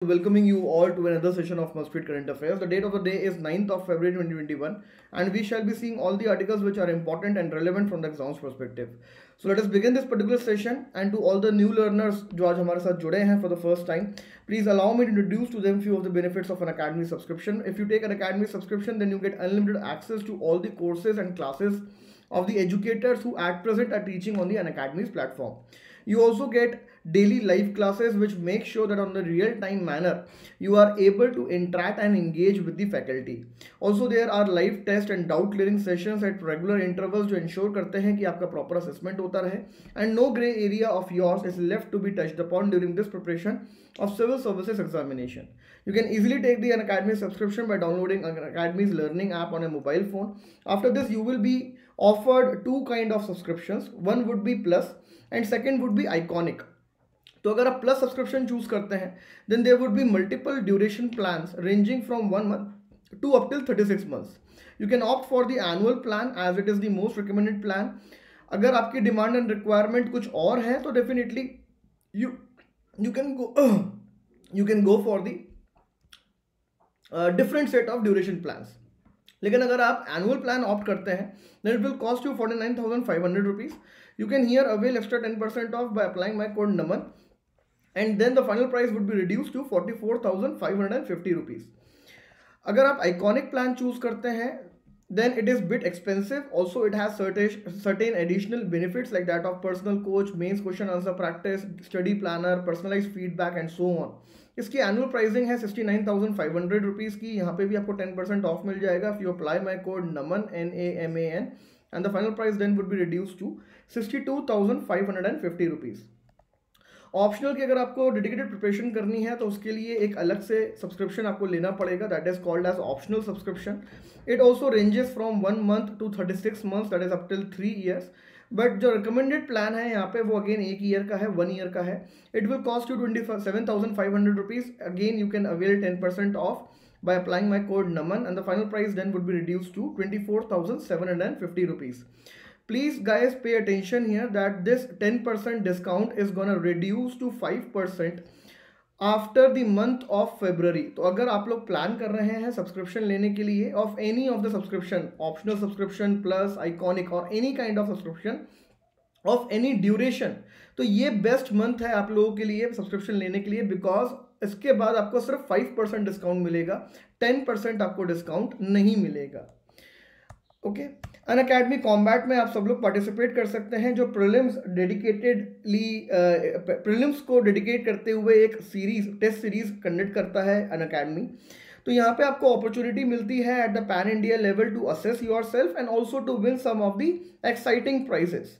Welcoming you all to another session of Must Read Current Affairs. The date of the day is 9th of February 2021, and we shall be seeing all the articles which are important and relevant from the exams perspective. So let us begin this particular session. And to all the new learners जो आज हमारे साथ जुड़े हैं for the first time, please allow me to introduce to them few of the benefits of an academy subscription. If you take an academy subscription, then you get unlimited access to all the courses and classes of the educators who at present are teaching on the Unacademy's platform. You also get daily live classes which make sure that on the real time manner you are able to interact and engage with the faculty. Also there are live test and doubt clearing sessions at regular intervals जो ensure करते हैं कि आपका proper assessment होता रहे, and no gray area of yours is left to be touched upon during this preparation of civil services examination. You can easily take the Unacademy subscription by downloading Unacademy's learning app on a mobile phone. After this you will be offered two kind of subscriptions. One would be plus and second would be iconic. तो अगर आप plus subscription choose करते हैं then there would be multiple duration plans ranging from 1 month to up till 36 months. You can opt for the annual plan as it is the most recommended plan. अगर आपकी demand and requirement कुछ और है तो definitely you you can go for the different set of duration plans. लेकिन अगर आप annual plan opt करते हैं then it will cost you 49,500 rupees. You can here avail extra 10% off by applying my code NAMAN, and then the final price would be reduced to 44,550 rupees. अगर आप iconic plan choose करते हैं then it is bit expensive. Also it has certain additional benefits like that of personal coach, mains question answer practice, study planner, personalized feedback and so on. इसकी annual pricing है 69,500 rupees की. यहाँ पे भी आपको 10% off मिल जाएगा if you apply my code NAMAN NAMAN, and the final price then would be reduced to 62,550 rupees. Optional की अगर आपको डेडिकेटेड प्रिपरेशन करनी है तो उसके लिए एक अलग से सब्सक्रिप्शन आपको लेना पड़ेगा, that is called as optional subscription. It also ranges from 1 month to 36 months, that is up till 3 years. But जो रिकमेंडेड प्लान है यहाँ पे वो अगेन 1 year का है, 1 year का है. It will cost you 27,500 rupees. Again you can avail 10% of by applying my code NAMAN, and the final price then would be reduced to 24,750 rupees. Please guys pay attention here that this 10% discount is gonna reduce to 5% after the month of February. तो अगर आप लोग plan कर रहे हैं subscription लेने के लिए of any of the subscription, optional subscription, plus, iconic और any kind of subscription of any duration, तो ये बेस्ट मंथ है आप लोगों के लिए सब्सक्रिप्शन लेने के लिए, बिकॉज इसके बाद आपको सिर्फ 5% डिस्काउंट मिलेगा, 10% आपको डिस्काउंट नहीं मिलेगा. ओके, अनअकैडमी कॉम्बैट में आप सब लोग पार्टिसिपेट कर सकते हैं, जो प्रीलिम्स प्रीलिम्स को डेडिकेट करते हुए एक सीरीज, टेस्ट सीरीज कंडक्ट करता है अनअकैडमी. तो यहाँ पे आपको अपॉर्चुनिटी मिलती है at the pan India level to assess yourself and also to win some of the exciting prizes.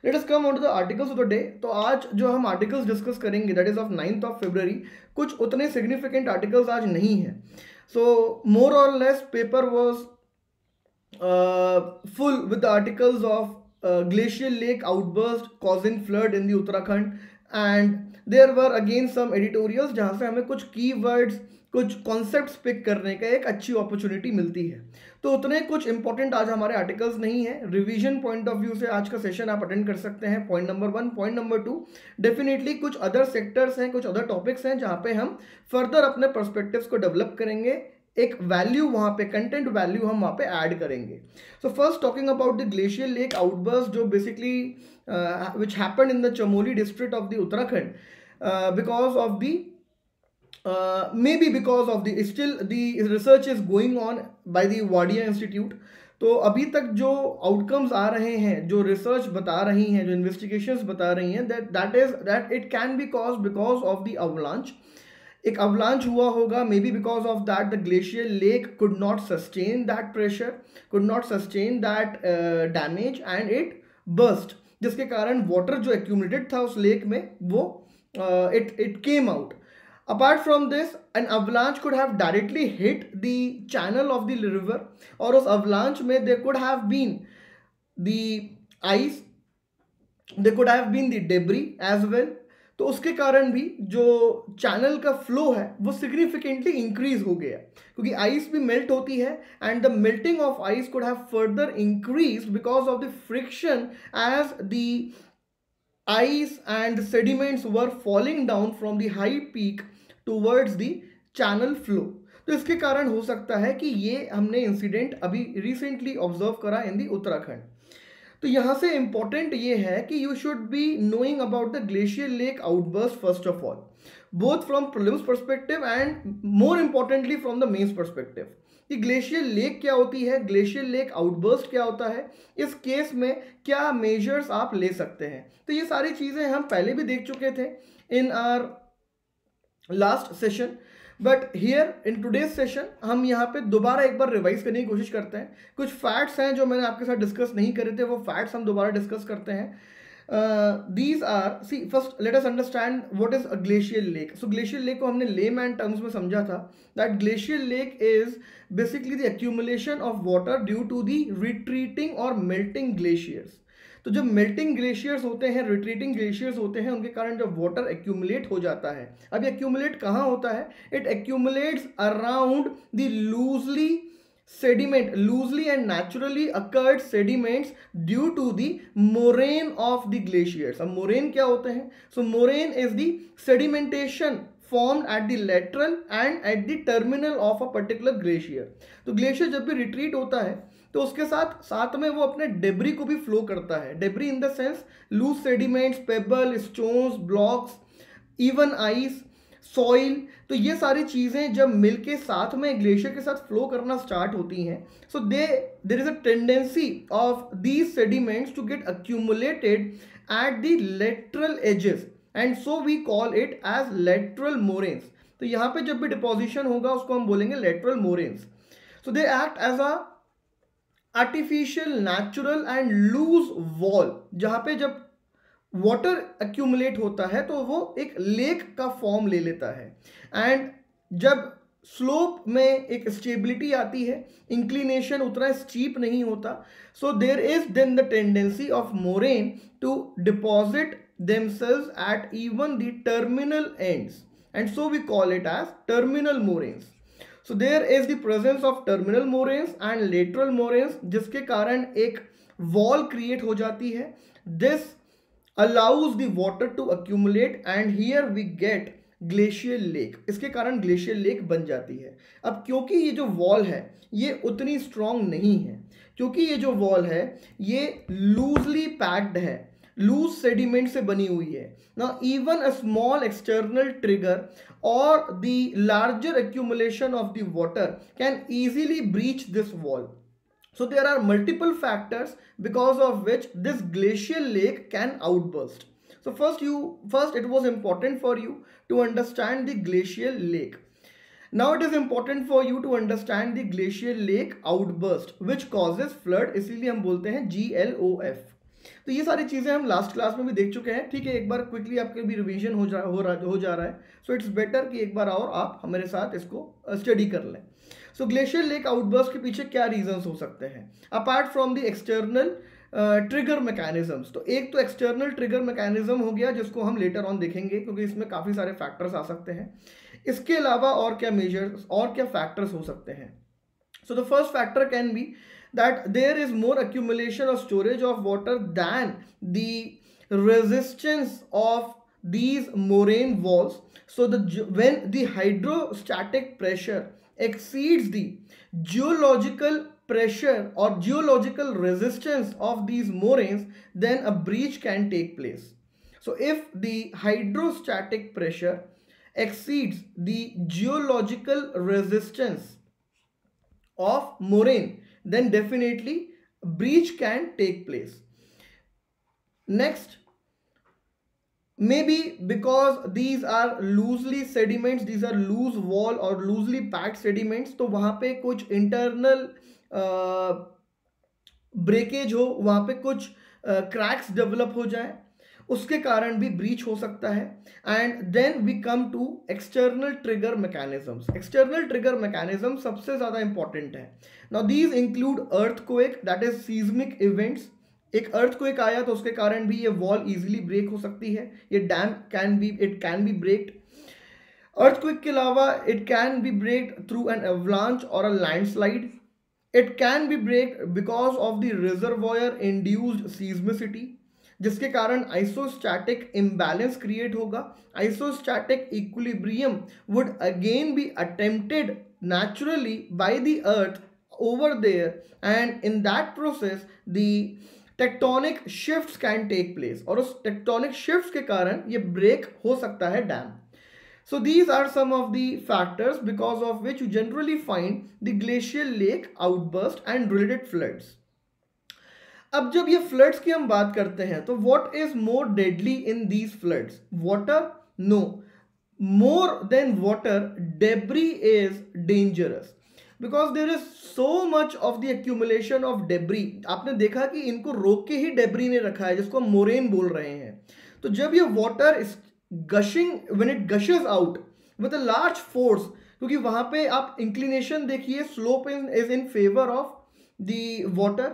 Let us come on to the articles of the day. तो आज जो हम आर्टिकल्स डिस्कस करेंगे that is of 9th of February, कुछ उतने significant articles आज नहीं है. सो मोर और less paper was full with the articles of glacial lake outburst causing flood in the Uttarakhand, and there were again some editorials जहाँ से हमें कुछ keywords, कुछ कॉन्सेप्ट्स पिक करने का एक अच्छी अपॉर्चुनिटी मिलती है. तो उतने कुछ इंपॉर्टेंट आज हमारे आर्टिकल्स नहीं है. रिवीजन पॉइंट ऑफ व्यू से आज का सेशन आप अटेंड कर सकते हैं. Point number 1. Point number 2, definitely कुछ अदर सेक्टर्स हैं, कुछ अदर टॉपिक्स हैं जहाँ पे हम फर्दर अपने पर्सपेक्टिव्स को डेवलप करेंगे, एक वैल्यू वहाँ पे, कंटेंट वैल्यू हम वहाँ पे ऐड करेंगे. So first talking about the glacier lake outburst जो basically which happened in the Chamoli district of the Uttarakhand because of the maybe because of the still the research is going on by the Wadia Institute. तो अभी तक जो outcomes आ रहे हैं, जो research बता रही हैं, जो इन्वेस्टिगेशंस बता रही हैं, that it can be caused because of the avalanche. एक अवलांच हुआ होगा, मे be because of that the glacier lake could not sustain that pressure, could not sustain that damage and it burst, जिसके कारण water जो accumulated था उस lake में वो it came out. Apart from this, an avalanche could have directly hit the channel of the river, और उस avalanche में there could have been the ice, there could have been the debris as well. तो उसके कारण भी जो channel का flow है वो सिग्निफिकेंटली इंक्रीज हो गया, क्योंकि आइस भी मेल्ट होती है and the melting of ice could have further increase because of the friction as द ice and sediments were falling down from the high peak towards the channel flow. तो इसके कारण हो सकता है कि ये हमने इंसिडेंट अभी रिसेंटली ऑब्जर्व करा इन दी उत्तराखंड। तो यहाँ से इंपॉर्टेंट ये है कि you should be knowing about the glacier lake outburst first of all, both from prelims perspective and more importantly from the mains perspective. कि ग्लेशियर लेक क्या होती है, ग्लेशियर लेक आउटबर्स्ट क्या होता है, इस केस में क्या मेजर्स आप ले सकते हैं। तो ये सारी चीज़ें हम पहले भी देख चुके थे in our last session, but here in today's session हम यहाँ पे दोबारा एक बार रिवाइज करने की कोशिश करते हैं। कुछ फैक्ट्स हैं जो मैंने आपके साथ डिस्कस नहीं करे थे, वो फैक्ट्स हम दोबारा डिस्कस करते हैं। these are, see, first let us understand what is a glacial lake. So glacial lake को हमने layman terms में समझा था that glacial lake is basically the accumulation of water due to the retreating or melting glaciers. तो जब melting glaciers होते हैं, retreating glaciers होते हैं, उनके कारण जब वाटर एक्यूमुलेट हो जाता है। अब ये एक्यूमुलेट कहाँ होता है? It accumulates around the loosely and naturally occurred sediments due to the moraine of the glaciers. अब moraine क्या होते हैं? So moraine is the sedimentation formed at the lateral and at the terminal of a particular glacier. तो glacier जब भी retreat होता है तो उसके साथ साथ में वो अपने डेब्री को भी फ्लो करता है। Debris in the sense loose sediments, pebble, stones, blocks, even ice, soil. तो ये सारी चीज़ें जब मिलके साथ में ग्लेशियर के साथ फ्लो करना स्टार्ट होती हैं, so there is a tendency of these sediments to get accumulated at the lateral edges and so we call it as lateral moraines. तो यहाँ पे जब भी डिपोजिशन होगा उसको हम बोलेंगे lateral moraines. So they act as a artificial, natural and loose wall. जहाँ पे जब वाटर एक्यूमुलेट होता है तो वो एक लेक का फॉर्म ले लेता है, एंड जब स्लोप में एक स्टेबिलिटी आती है, इंक्लिनेशन उतना स्टीप नहीं होता, so there is then the tendency of moraine to deposit themselves at even the terminal ends, and so we call it as terminal moraines. So there is the presence of terminal moraines and lateral moraines, जिसके कारण एक wall create हो जाती है। This allows the water to accumulate and here we get glacial lake. इसके कारण glacial lake बन जाती है। अब क्योंकि ये जो वॉल है ये उतनी स्ट्रॉन्ग नहीं है, क्योंकि ये जो वॉल है ये लूजली पैक्ड है, लूज सेडिमेंट से बनी हुई है ना। Even a small external trigger और the larger accumulation of the water can easily breach this wall. So there are multiple factors because of which this glacial lake can outburst. So first it was important for you to understand the glacial lake. Now it is important for you to understand the glacial lake outburst which causes flood, इसीलिए हम बोलते हैं GLOF. तो ये सारी चीज़ें हम last class में भी देख चुके हैं, ठीक है। एक बार क्विकली आपके भी रिवीजन हो जा रहा है, सो इट्स बेटर कि एक बार और आप हमारे साथ इसको स्टडी कर लें। सो ग्लेशियर लेक आउटबर्स्ट के पीछे क्या रीजंस हो सकते हैं apart from the external trigger mechanisms? तो एक तो एक्सटर्नल ट्रिगर मैकेनिज्म हो गया जिसको हम लेटर ऑन देखेंगे, क्योंकि इसमें काफ़ी सारे फैक्टर्स आ सकते हैं। इसके अलावा और क्या मेजर्स और क्या फैक्टर्स हो सकते हैं? So the first factor can be that there is more accumulation or storage of water than the resistance of these moraine walls. So when the hydrostatic pressure exceeds the geological pressure or geological resistance of these moraines, then a breach can take place. So if the hydrostatic pressure exceeds the geological resistance of moraine, then definitely breach can take place. Next, maybe because these are loosely sediments, these are loose wall or loosely packed sediments, तो वहाँ पे कुछ internal breakage हो, वहाँ पे कुछ cracks develop हो जाए, उसके कारण भी ब्रीच हो सकता है। And then we come to external trigger mechanisms. External trigger mechanism सबसे ज़्यादा इंपॉर्टेंट है। Now these include earthquake, that is seismic events. एक अर्थक्वेक आया तो उसके कारण भी ये वॉल इजीली ब्रेक हो सकती है, ये dam can be breaked. Earthquake के अलावा it can be breaked through an avalanche और a landslide. It can be breaked because of the reservoir induced seismicity. जिसके कारण आइसोस्टैटिक इम्बैलेंस क्रिएट होगा. Isostatic equilibrium would again be attempted naturally by the earth over there, and in that process the tectonic shifts can take place, और उस tectonic shifts के कारण ये break हो सकता है dam. So these are some of the factors because of which you generally find the glacial lake outburst and related floods. अब जब ये फ्लड्स की हम बात करते हैं तो what is more deadly in these floods? Water? No. More than water, debris is dangerous because there is so much of the accumulation of debris. आपने देखा कि इनको रोक के ही debris ने रखा है, जिसको हम मोरेन बोल रहे हैं. तो जब ये water is gushing, when it gushes out with a large force, क्योंकि वहां पे आप inclination देखिए, slope is in favor of the water.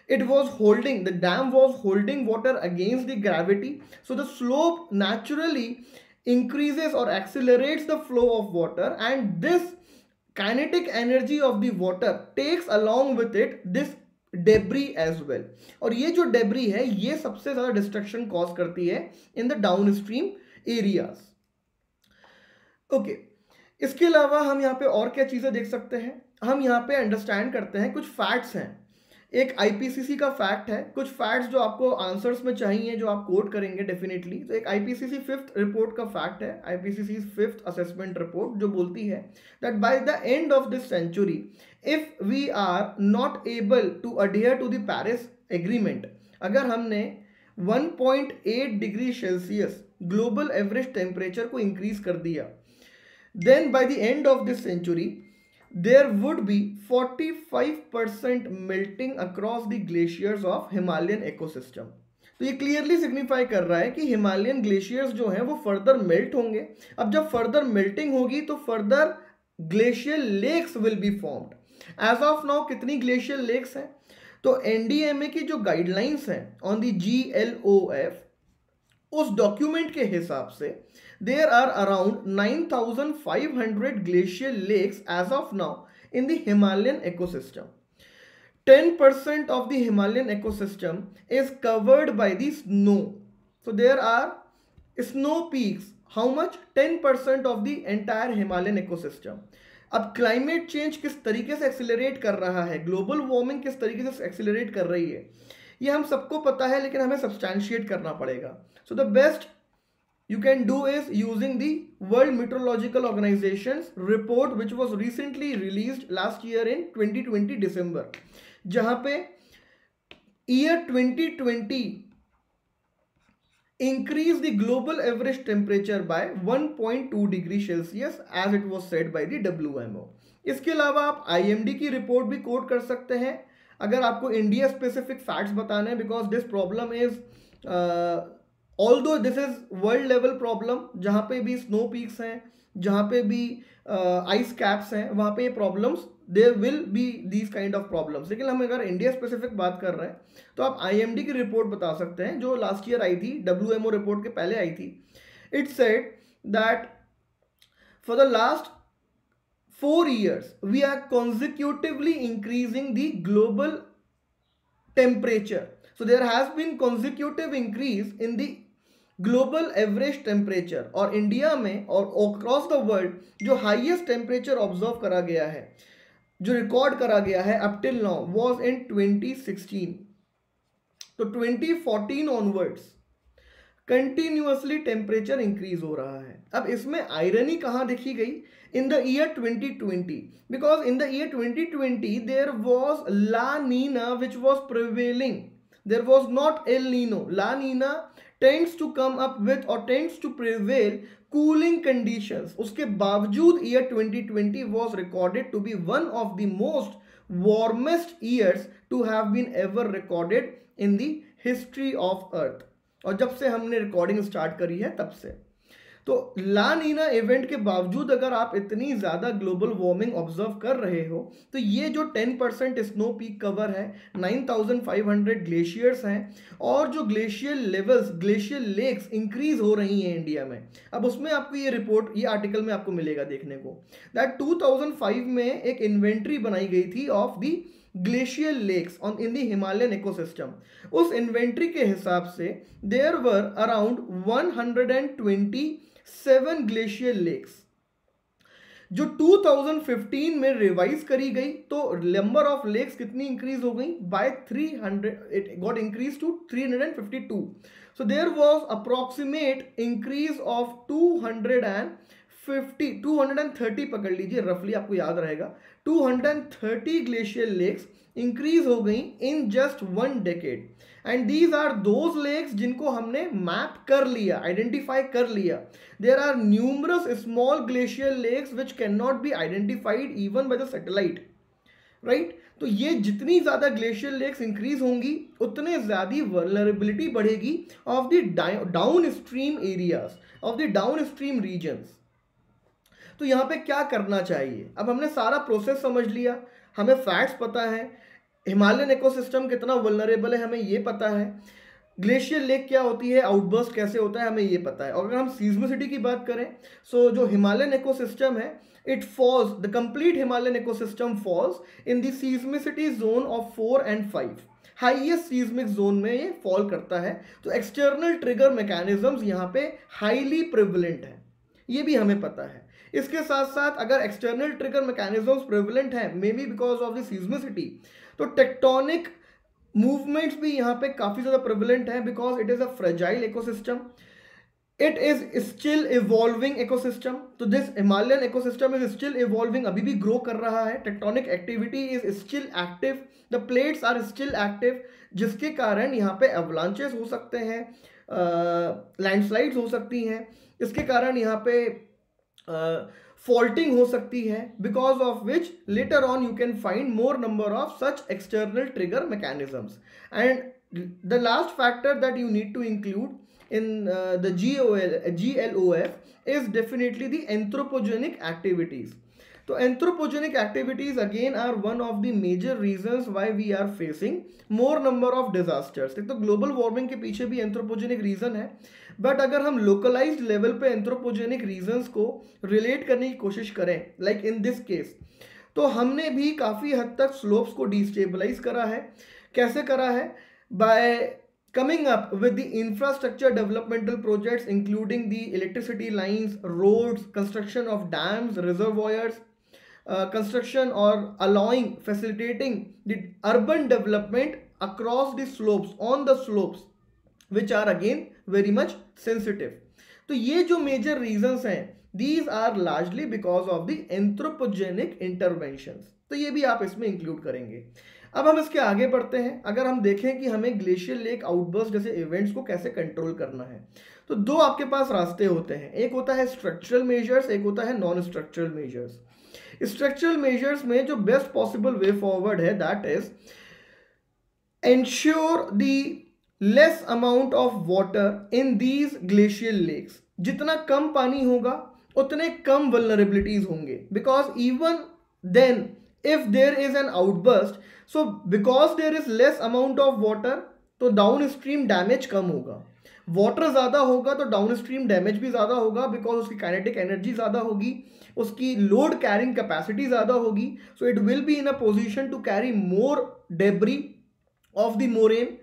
It was holding, the dam was holding water against the gravity, so the slope naturally increases or accelerates the flow of water, and this kinetic energy of the water takes along with it this debris as well. और ये जो debris है ये सबसे ज़्यादा destruction cause करती है in the downstream areas. Okay. इसके अलावा हम यहाँ पे और क्या चीज़ें देख सकते हैं, हम यहाँ पे अंडरस्टैंड करते हैं, कुछ फैक्ट्स हैं. एक आईपीसीसी का फैक्ट है, कुछ फैक्ट्स जो आपको आंसर्स में चाहिए जो आप कोट करेंगे डेफिनेटली. तो एक आईपीसीसी 5th रिपोर्ट का फैक्ट है, आईपीसीसी 5th असेसमेंट रिपोर्ट, जो बोलती है that by the end of this century if we are not able to adhere to the Paris agreement, अगर हमने 1.8 degree Celsius global average temperature को increase कर दिया, then by the end of this century there would be 45% melting across the glaciers of Himalayan ecosystem. तो ये clearly signify कर रहा है कि हिमालयन ग्लेशियर्स जो हैं वो फर्दर मेल्ट होंगे. अब जब फर्दर मेल्टिंग होगी तो further glacial lakes will be formed. As of now कितनी ग्लेशियल लेक्स हैं? तो एनडीएमए की जो गाइडलाइंस हैं ऑन दी GLOF, उस डॉक्यूमेंट के हिसाब से there are around 9,500 glacial lakes as of now in the Himalayan ecosystem. 10% of the Himalayan ecosystem is covered by the snow. So there are snow peaks. How much? 10% of the entire Himalayan ecosystem. अब climate change किस तरीके से accelerate कर रहा है, global warming किस तरीके से एक्सिलरेट कर रही है, ये हम सबको पता है, लेकिन हमें सब्सटैंशिएट करना पड़ेगा. So the best you can do is using the World Meteorological Organization's report which was recently released last year in 2020 December, जहां पे year 2020 increased the global average temperature by 1.2 degree Celsius as it was said by the WMO. इसके अलावा आप IMD की report भी coat कर सकते हैं अगर आपको इंडिया स्पेसिफिक फैक्ट्स बताने हैं, because this problem is although this is world level problem, जहाँ पे भी स्नो पीक्स हैं, जहाँ पे भी आइस कैप्स हैं, वहाँ पे ये problems there will be these kind of problems. लेकिन हम अगर इंडिया स्पेसिफिक बात कर रहे हैं तो आप IMD की रिपोर्ट बता सकते हैं जो लास्ट ईयर आई थी, WMO रिपोर्ट के पहले आई थी. It said that for the last 4 years we are consecutively increasing the global temperature. So there has been consecutive increase in the global average temperature, और India में और across the world जो highest temperature observe करा गया है, जो record करा गया है up till now, was in 2016. तो 2014 ऑनवर्ड्स कंटिन्यूअसली टेम्परेचर इंक्रीज हो रहा है. अब इसमें आयरनी कहाँ देखी गई? In the year 2020, because in the year 2020 there was La Nina which was prevailing, there was not El Nino. La Nina tends to come up with or tends to prevail cooling conditions. उसके बावजूद year 2020 was recorded to be one of the most warmest years to have been ever recorded in the history of earth. और जब से हमने recording start करी है तब से. तो ला नीना इवेंट के बावजूद अगर आप इतनी ज़्यादा ग्लोबल वार्मिंग ऑब्जर्व कर रहे हो, तो ये जो 10% स्नो पीक कवर है, 9,500 ग्लेशियर्स हैं, और जो glacial levels, glacial lakes increase हो रही हैं इंडिया में. अब उसमें आपको ये रिपोर्ट, ये आर्टिकल में आपको मिलेगा देखने को, दैट 2005 में एक इन्वेंट्री बनाई गई थी of the glacial lakes on in the Himalayan ecosystem. उस इन्वेंट्री के हिसाब से there were around 127 glacial lakes, जो 2015 में रिवाइज करी गई तो नंबर ऑफ लेक्स कितनी इंक्रीज हो गई by 300, it got increase to 352। So there was approximate increase of 230 पकड़ लीजिए, रफली आपको याद रहेगा, 230 ग्लेशियल लेक्स इंक्रीज हो गई in just 1 decade. And these are those lakes जिनको हमने मैप कर लिया, आइडेंटिफाई कर लिया। There are numerous small glacial lakes which can not be identified even by the satellite, right. तो ये जितनी ज्यादा ग्लेशियल लेक्स इंक्रीज होंगी उतने ज्यादा वल्नरेबिलिटी बढ़ेगी of the downstream areas, of the downstream regions. तो यहाँ पे क्या करना चाहिए? अब हमने सारा प्रोसेस समझ लिया, हमें फैक्ट्स पता है, हिमालयन इकोसिस्टम कितना वल्नरेबल है हमें ये पता है, ग्लेशियर लेक क्या होती है, आउटबर्स्ट कैसे होता है हमें ये पता है। और अगर हम सीज्मिसिटी की बात करें, सो जो हिमालयन इकोसिस्टम है it falls, the complete Himalayan ecosystem falls in the seismicity zone of 4 and 5, highest seismic zone में ये फॉल करता है। तो एक्सटर्नल ट्रिगर मैकेनिज्म्स यहाँ पे हाईली प्रिवलेंट है, ये भी हमें पता है। इसके साथ साथ अगर एक्सटर्नल ट्रिगर मैकेनिज्म्स प्रिवलेंट है, may be because of the seismicity, तो टेक्टोनिक मूवमेंट्स भी यहाँ पे काफी ज्यादा प्रिवलेंट है, because it is a fragile ecosystem, it is still evolving ecosystem. तो this Himalayan ecosystem is still evolving, अभी भी ग्रो कर रहा है, tectonic activity is still active, the plates are still active, जिसके कारण यहाँ पे अवलांचेस हो सकते हैं, लैंडस्लाइड्स हो सकती हैं, इसके कारण यहाँ पे faulting हो सकती है, because of which later on you can find more number of such external trigger mechanisms. And the last factor that you need to include in the GLOF is definitely the anthropogenic activities. तो anthropogenic activities again are one of the major reasons why we are facing more number of disasters. एक तो global warming के पीछे भी anthropogenic reason है, but अगर हम localised level पे एंथ्रोपोजेनिक रीजंस को रिलेट करने की कोशिश करें, लाइक इन दिस केस, तो हमने भी काफ़ी हद तक स्लोप्स को डिस्टेबलाइज करा है। कैसे करा है? By coming up with the infrastructure developmental projects including the electricity lines, roads, construction of dams, reservoirs, construction or allowing, facilitating the urban development across the slopes, on the slopes, which are again very much sensitive. तो ये जो major reasons हैं, these are largely because of the anthropogenic interventions. तो ये भी आप इसमें include करेंगे। अब हम इसके आगे बढ़ते हैं। अगर हम देखें कि हमें ग्लेशियर लेक आउटबर्स्ट जैसे इवेंट्स को कैसे कंट्रोल करना है, तो दो आपके पास रास्ते होते हैं, एक होता है स्ट्रक्चरल मेजर्स, एक होता है non structural measures. Structural measures में जो बेस्ट पॉसिबल वे फॉरवर्ड है, that is ensure the less amount of water in these glacial lakes. जितना कम पानी होगा उतने कम वल्नरेबिलिटीज होंगे, because even then if there is an outburst, so because there is less amount of water, तो downstream damage कम होगा। वाटर ज़्यादा होगा तो डाउन स्ट्रीम डैमेज भी ज़्यादा होगा, बिकॉज उसकी काइनेटिक एनर्जी ज़्यादा होगी, उसकी लोड कैरिंग कैपेसिटी ज़्यादा होगी, so it will be in a position to carry more debris of the moraine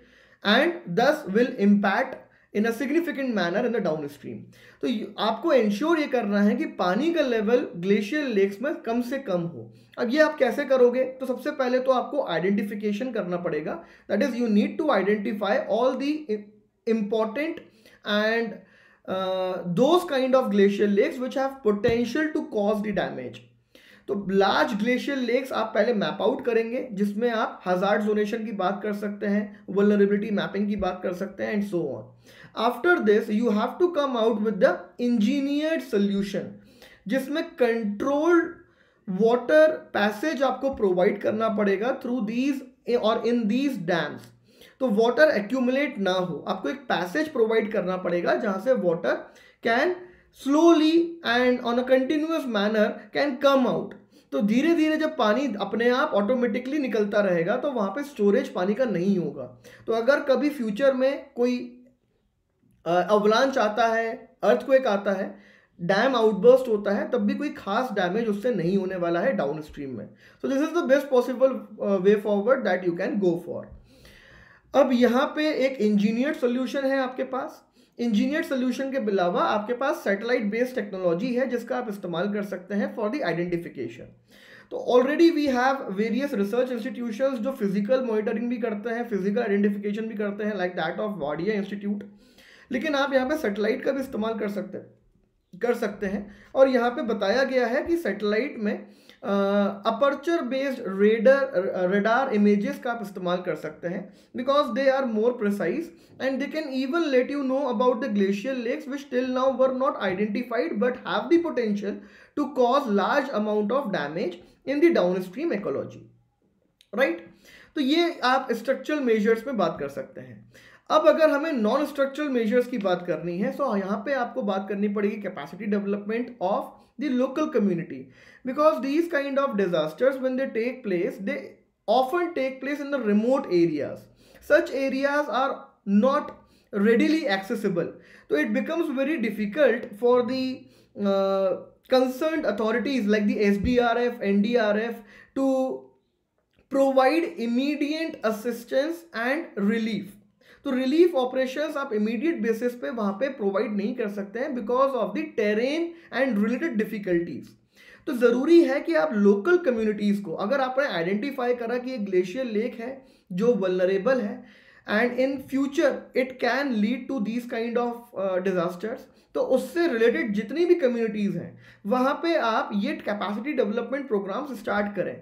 and this will impact in a significant manner in the downstream. तो आपको ensure ये करना है कि पानी का लेवल ग्लेशियर लेक्स में कम से कम हो। अब ये आप कैसे करोगे? तो सबसे पहले तो आपको आइडेंटिफिकेशन करना पड़ेगा, that is you need to identify all the important and those kind of glacial lakes which have potential to cause the damage. तो लार्ज ग्लेशियर लेक्स आप पहले मैप आउट करेंगे, जिसमें आप हजार्ड जोनेशन की बात कर सकते हैं, वल्नरेबिलिटी मैपिंग की बात कर सकते हैं and so on. After this you have to come out with the engineered solution, जिसमें कंट्रोल्ड वाटर पैसेज आपको प्रोवाइड करना पड़ेगा थ्रू दीज और इन दीज डैम्स। तो वाटर एक्यूमुलेट ना हो, आपको एक पैसेज प्रोवाइड करना पड़ेगा जहां से water can slowly and on a continuous manner can come out. तो धीरे धीरे जब पानी अपने आप ऑटोमेटिकली निकलता रहेगा तो वहां पे स्टोरेज पानी का नहीं होगा। तो अगर कभी फ्यूचर में कोई अवलांच आता है, अर्थक्वेक आता है, डैम आउटबर्स्ट होता है तब भी कोई खास डैमेज उससे नहीं होने वाला है डाउन स्ट्रीम में. So this is the best possible way forward that you can go for. अब यहाँ पे एक इंजीनियर्ड सोल्यूशन है आपके पास. इंजीनियर्ड सोल्यूशन के अलावा आपके पास सैटेलाइट बेस्ड टेक्नोलॉजी है जिसका आप इस्तेमाल कर सकते हैं फॉर द आइडेंटिफिकेशन. तो already we have various research institutions जो फिजिकल मॉनिटरिंग भी करते हैं, फिजिकल आइडेंटिफिकेशन भी करते हैं, like that of Wadia Institute. लेकिन आप यहाँ पे सैटेलाइट का भी इस्तेमाल कर सकते हैं. और यहाँ पे बताया गया है कि सैटेलाइट में अपर्चर बेस्ड रेडार इमेजेस का आप इस्तेमाल कर सकते हैं because they are more precise and they can even let you know about the glacial lakes which till now were not identified but have the potential to cause large amount of damage in the downstream ecology. Right. तो ये आप structural measures में बात कर सकते हैं. अब अगर हमें नॉन स्ट्रक्चरल मेजर्स की बात करनी है तो यहाँ पे आपको बात करनी पड़ेगी capacity development of the local community because these kind of disasters when they take place they often take place in the remote areas. Such areas are not readily accessible, so it becomes very difficult for the concerned authorities like the SDRF, NDRF to provide immediate assistance and relief. तो relief operations आप immediate basis पे वहाँ पे provide नहीं कर सकते हैं because of the terrain and related difficulties. तो ज़रूरी है कि आप लोकल कम्युनिटीज़ को, अगर आपने आइडेंटिफाई करा कि एक ग्लेशियर लेक है जो वल्नरेबल है and in future it can lead to these kind of disasters, तो उससे रिलेटेड जितनी भी कम्युनिटीज़ हैं वहाँ पे आप ये कैपेसिटी डेवलपमेंट प्रोग्राम्स स्टार्ट करें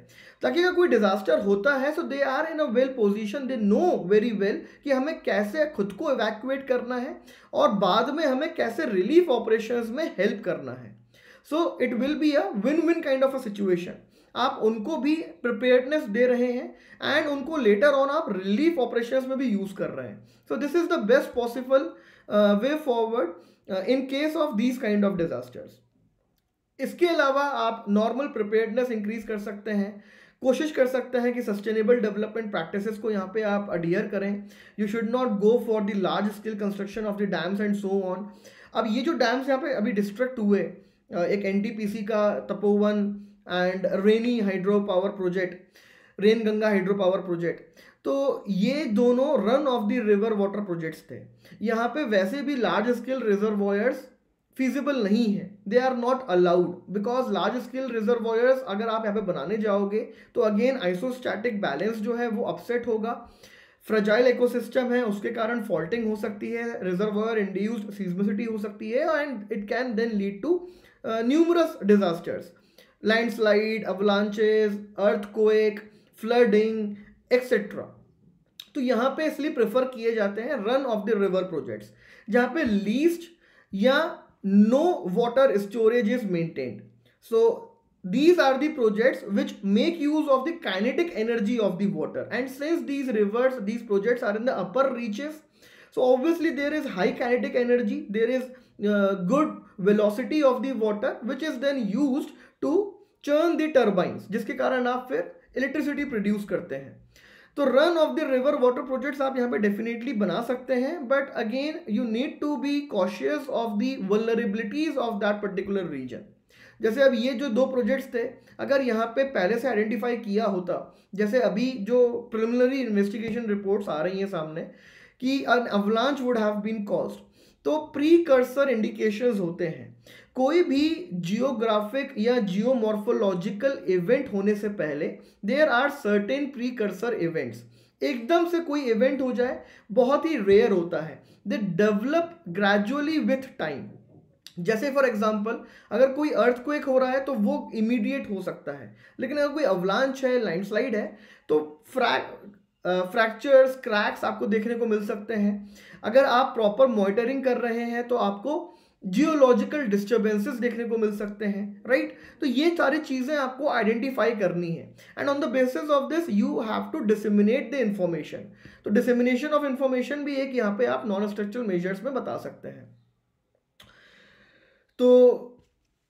ताकि अगर कोई डिजास्टर होता है so they are in a well position, they know very well कि हमें कैसे खुद को इवैक्यूएट करना है और बाद में हमें कैसे रिलीफ ऑपरेशंस में हेल्प करना है. सो it will be a win win kind of a situation. आप उनको भी प्रिपेयर्डनेस दे रहे हैं एंड उनको लेटर ऑन आप रिलीफ ऑपरेशंस में भी यूज कर रहे हैं. So this is the best possible way forward in case of these kind of disasters. इसके अलावा आप नॉर्मल प्रिपेयर्डनेस इंक्रीज कर सकते हैं, कोशिश कर सकते हैं कि सस्टेनेबल डेवलपमेंट प्रैक्टिसेस को यहाँ पे आप अडियर करें. You should not go for the large scale construction of the dams and so on. अब ये जो डैम्स यहाँ पे अभी डिस्ट्रक्ट हुए, एक NTPC का Tapovan and rainy hydro power project, rain Ganga hydro power project, तो ये दोनों run of the river water projects थे. यहाँ पे वैसे भी लार्ज स्केल रिजर्वॉयर्स फीजिबल नहीं है, they are not allowed because large scale reservoirs अगर आप यहाँ पे बनाने जाओगे तो अगेन आइसोस्टैटिक बैलेंस जो है वो अपसेट होगा, फ्रजाइल इकोसिस्टम है उसके कारण फॉल्टिंग हो सकती है, रिजर्वॉयर इंड्यूस्ड सीस्मिसिटी हो सकती है and it can then lead to numerous disasters, landslide, avalanches, earthquake, flooding etcetera. तो यहाँ पे इसलिए प्रेफर किए जाते हैं run of the river projects जहाँ पे लीस्ट या no water storage is maintained. So these are the projects which make use of the kinetic energy of the water, and since these rivers, these projects are in the upper reaches, so obviously there is high kinetic energy, there is good velocity of the water which is then used to churn the turbines जिसके कारण आप फिर electricity produce करते हैं. तो run of the river water projects आप यहाँ पे डेफिनेटली बना सकते हैं, but again you need to be cautious of the vulnerabilities of that particular region. जैसे अब ये जो दो प्रोजेक्ट्स थे, अगर यहाँ पे पहले से आइडेंटिफाई किया होता, जैसे अभी जो प्रिलिमिनरी इन्वेस्टिगेशन रिपोर्ट्स आ रही हैं सामने कि an avalanche would have been caused, तो प्रीकर्सर इंडिकेशंस होते हैं. कोई भी जियोग्राफिक या जियोमॉर्फोलॉजिकल इवेंट होने से पहले there are certain precursor events. एकदम से कोई इवेंट हो जाए बहुत ही रेयर होता है, they develop gradually with time. जैसे फॉर एग्जांपल अगर कोई अर्थक्वेक हो रहा है तो वो इमीडिएट हो सकता है, लेकिन अगर कोई अवलांच है, लैंडस्लाइड है, तो फ्रैक्चर्स, क्रैक्स आपको देखने को मिल सकते हैं. अगर आप प्रॉपर मॉनिटरिंग कर रहे हैं तो आपको जियोलॉजिकल डिस्टर्बेंसेस देखने को मिल सकते हैं, राइट. तो ये सारी चीज़ें आपको आइडेंटिफाई करनी है and on the basis of this you have to disseminate the information. तो डिसेमिनेशन ऑफ इंफॉर्मेशन भी एक यहाँ पे आप नॉन स्ट्रक्चरल मेजर्स में बता सकते हैं. तो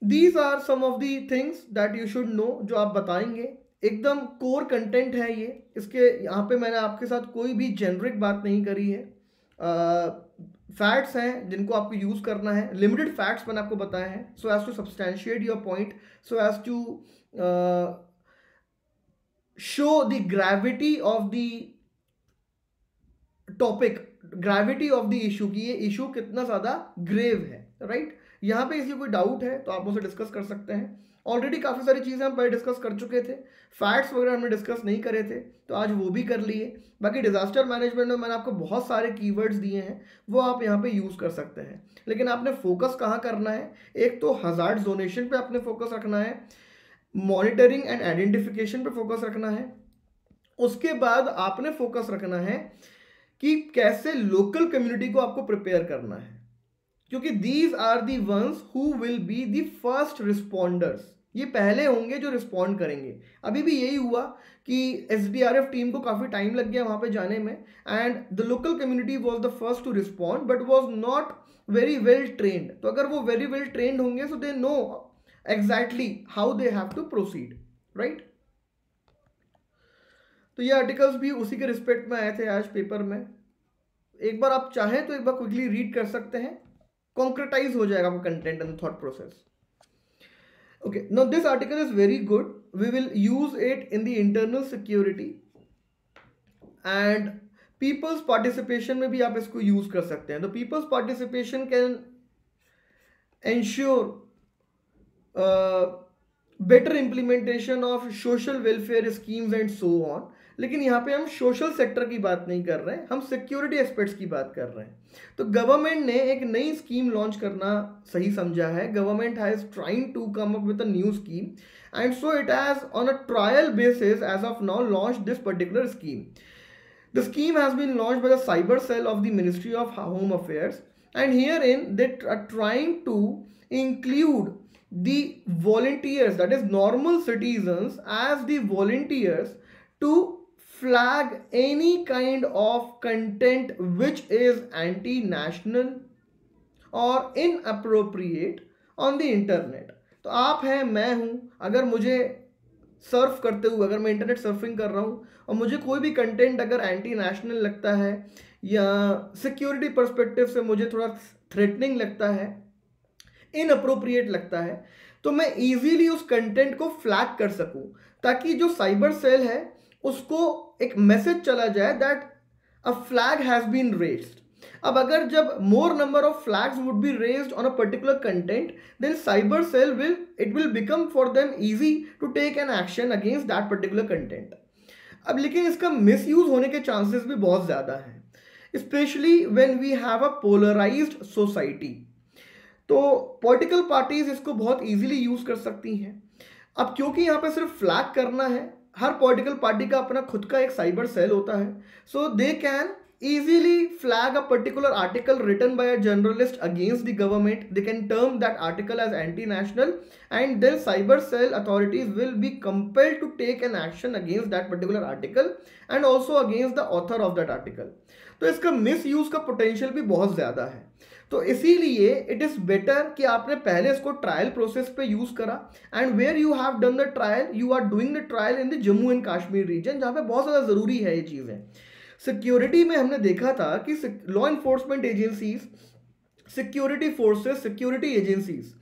these are some of the things that you should know, जो आप बताएंगे. एकदम कोर कंटेंट है ये, इसके यहाँ पे मैंने आपके साथ कोई भी जेनरिक बात नहीं करी है. फैक्ट्स हैं जिनको आपको यूज़ करना है, लिमिटेड फैक्ट्स मैंने आपको बताए हैं, so as to substantiate your point, so as to show the gravity of the topic, gravity of the issue, कि ये इशू कितना ज़्यादा ग्रेव है, राइट। यहाँ पे इसकी कोई डाउट है तो आप मुझसे डिस्कस कर सकते हैं। ऑलरेडी काफ़ी सारी चीज़ें हम पहले डिस्कस कर चुके थे, फैक्ट्स वगैरह हमने डिस्कस नहीं करे थे तो आज वो भी कर लिए। बाकी डिजास्टर मैनेजमेंट में मैंने आपको बहुत सारे कीवर्ड्स दिए हैं, वो आप यहाँ पे यूज़ कर सकते हैं, लेकिन आपने फोकस कहाँ करना है, एक तो हजार्ड जोनेशन पे आपने फोकस रखना है, मॉनिटरिंग एंड आइडेंटिफिकेशन पे फोकस रखना है, उसके बाद आपने फोकस रखना है कि कैसे लोकल कम्युनिटी को आपको प्रिपेयर करना है, क्योंकि these are the ones who will be the first responders, ये पहले होंगे जो रिस्पॉन्ड करेंगे। अभी भी यही हुआ कि एसडीआरएफ टीम को काफ़ी टाइम लग गया वहाँ पे जाने में, and the local community was the first to respond but was not very well trained. तो अगर वो वेरी वेल ट्रेन्ड होंगे so they know exactly how they have to proceed, right. तो ये आर्टिकल्स भी उसी के रिस्पेक्ट में आए थे आज पेपर में, एक बार आप चाहें तो एक बार क्विकली रीड कर सकते हैं, कॉन्क्रेटाइज हो जाएगा आपका content and thought process. Okay, now this article is very good, we will use it in the internal security and people's participation में भी आप इसको यूज कर सकते हैं। तो people's participation can ensure better implementation of social welfare schemes and so on. लेकिन यहाँ पे हम सोशल सेक्टर की बात नहीं कर रहे हैं, हम सिक्योरिटी एस्पेक्ट्स की बात कर रहे हैं। तो गवर्नमेंट ने एक नई स्कीम लॉन्च करना सही समझा है। Government has trying to come up with a new scheme and so it has on a trial basis as of now launch this particular scheme. The scheme has been launched by the cyber cell of the Ministry of Home Affairs, and herein they are trying to include the volunteers, that is normal citizens, as the volunteers to flag any kind of content which is anti-national or inappropriate on the internet। तो आप हैं, मैं हूं, अगर मुझे Surf करते हुए, अगर मैं इंटरनेट सर्फिंग कर रहा हूँ और मुझे कोई भी कंटेंट अगर एंटी नेशनल लगता है या सिक्योरिटी पर्सपेक्टिव से मुझे थोड़ा थ्रेटनिंग लगता है, इनअप्रोप्रिएट लगता है, तो मैं इजीली उस कंटेंट को फ्लैग कर सकूं, ताकि जो साइबर सेल है उसको एक मैसेज चला जाए that a flag has been raised. अब अगर जब more number of flags would be raised on a particular content, then cyber cell will become for them easy to take an action against that particular content. अब लेकिन इसका misuse होने के chances भी बहुत ज़्यादा हैं, specially when we have a polarised society. तो पॉलिटिकल पार्टीज इसको बहुत इजीली यूज कर सकती हैं। अब क्योंकि यहाँ पे सिर्फ फ्लैग करना है, हर पॉलिटिकल पार्टी का अपना खुद का एक साइबर सेल होता है, so they can easily flag a particular article written by a journalist against the government. They can term that article as anti-national, and then cyber cell authorities will be compelled to take an action against that particular article and also against the author of that article. तो इसका misuse का potential भी बहुत ज़्यादा है। तो इसीलिए it is better कि आपने पहले इसको ट्रायल प्रोसेस पे यूज़ करा, and where you have done the trial, you are doing the trial in the Jammu and Kashmir region, जहाँ पे बहुत ज़्यादा ज़रूरी है ये चीज़ें। सिक्योरिटी में हमने देखा था कि law enforcement agencies, security forces, security agencies,